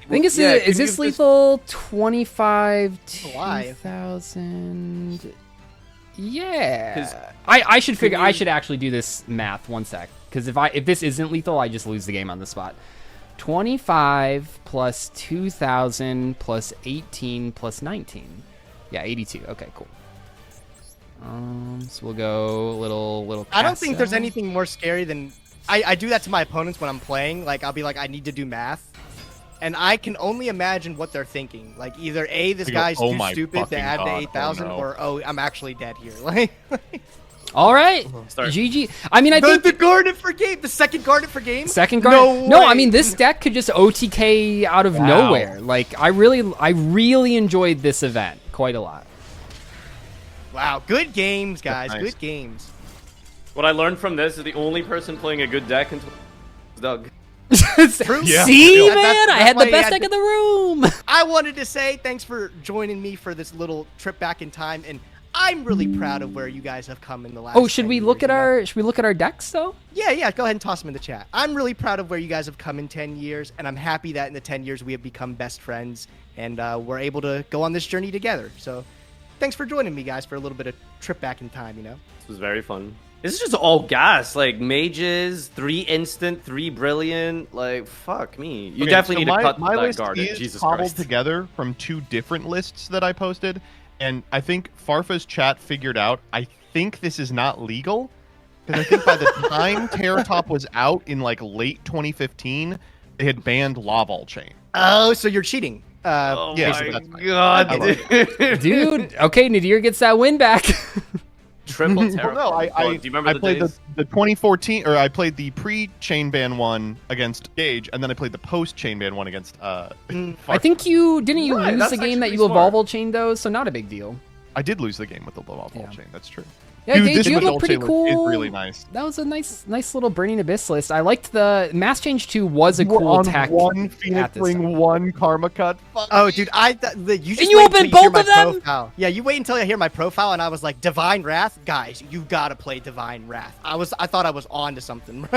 I think it's yeah, is can this you lethal 25 Alive. 2000? Yeah. 'Cause I should figure I should actually do this math one sec, cuz if this isn't lethal, I just lose the game on the spot. 25 plus 2000 plus 18 plus 19. Yeah, 82. Okay, cool. So we'll go little I don't think there's Castle. anything more scary than I do that to my opponents when I'm playing. Like I'll be like, I need to do math, and I can only imagine what they're thinking. Like either A, this They go, guy's "Oh too my stupid to fucking add to God, 8,000, oh no." or oh, I'm actually dead here. Like All right. Start. GG. I mean, I think the Garnet for game, the second Garnet for game. second guard. No, I way. mean this deck could just OTK out of nowhere. Like I really enjoyed this event quite a lot. Wow, good games, guys. nice. Good games. What I learned from this is the only person playing a good deck is Doug. True. Yeah. See, That's- man, I that's had why the he best had deck to- in the room. I wanted to say thanks for joining me for this little trip back in time, and I'm really proud of where you guys have come in the last. Oh, should 10 we look years, at you know? our decks though? Yeah. Go ahead and toss them in the chat. I'm really proud of where you guys have come in 10 years, and I'm happy that in the 10 years we have become best friends, and we're able to go on this journey together. So, thanks for joining me, guys, for a little bit of trip back in time. You know. This was very fun. This is just all gas. Like mages, 3 instant, 3 brilliant. Like fuck me. You Okay, definitely so need to cut my that list garden. is Jesus cobbled Christ. together from 2 different lists that I posted, and I think Farfa's chat figured out. I think this is not legal because I think by the time Terror Top was out in like late 2015, they had banned Laval Chain. Oh, so you're cheating. Oh Yeah, my that's fine. god, I love dude. Dude, okay, Nadir gets that win back. Triple terror. Well, no, I do you remember the played days? the 2014, or I played the pre-chain ban one against Gage, and then I played the post-chain ban one against I Farfa. think didn't you Right, lose that's the game that actually you smart. Laval chain though, so not a big deal. I did lose the game with the Laval Yeah. chain. That's true. Yeah, Dude, Gage, this you have a Madolche pretty list cool. is really nice. That was a nice little Burning Abyss list. I liked the Mass Change 2 was a cool on tech. one at Phoenix this Ring, time. one Karma Cut. Fuck Oh, me. dude, you just you wait opened until you hear both of my them? profile. Yeah, you wait until I hear my profile, and I was like, Divine Wrath, guys, you gotta play Divine Wrath. I thought I was on to something.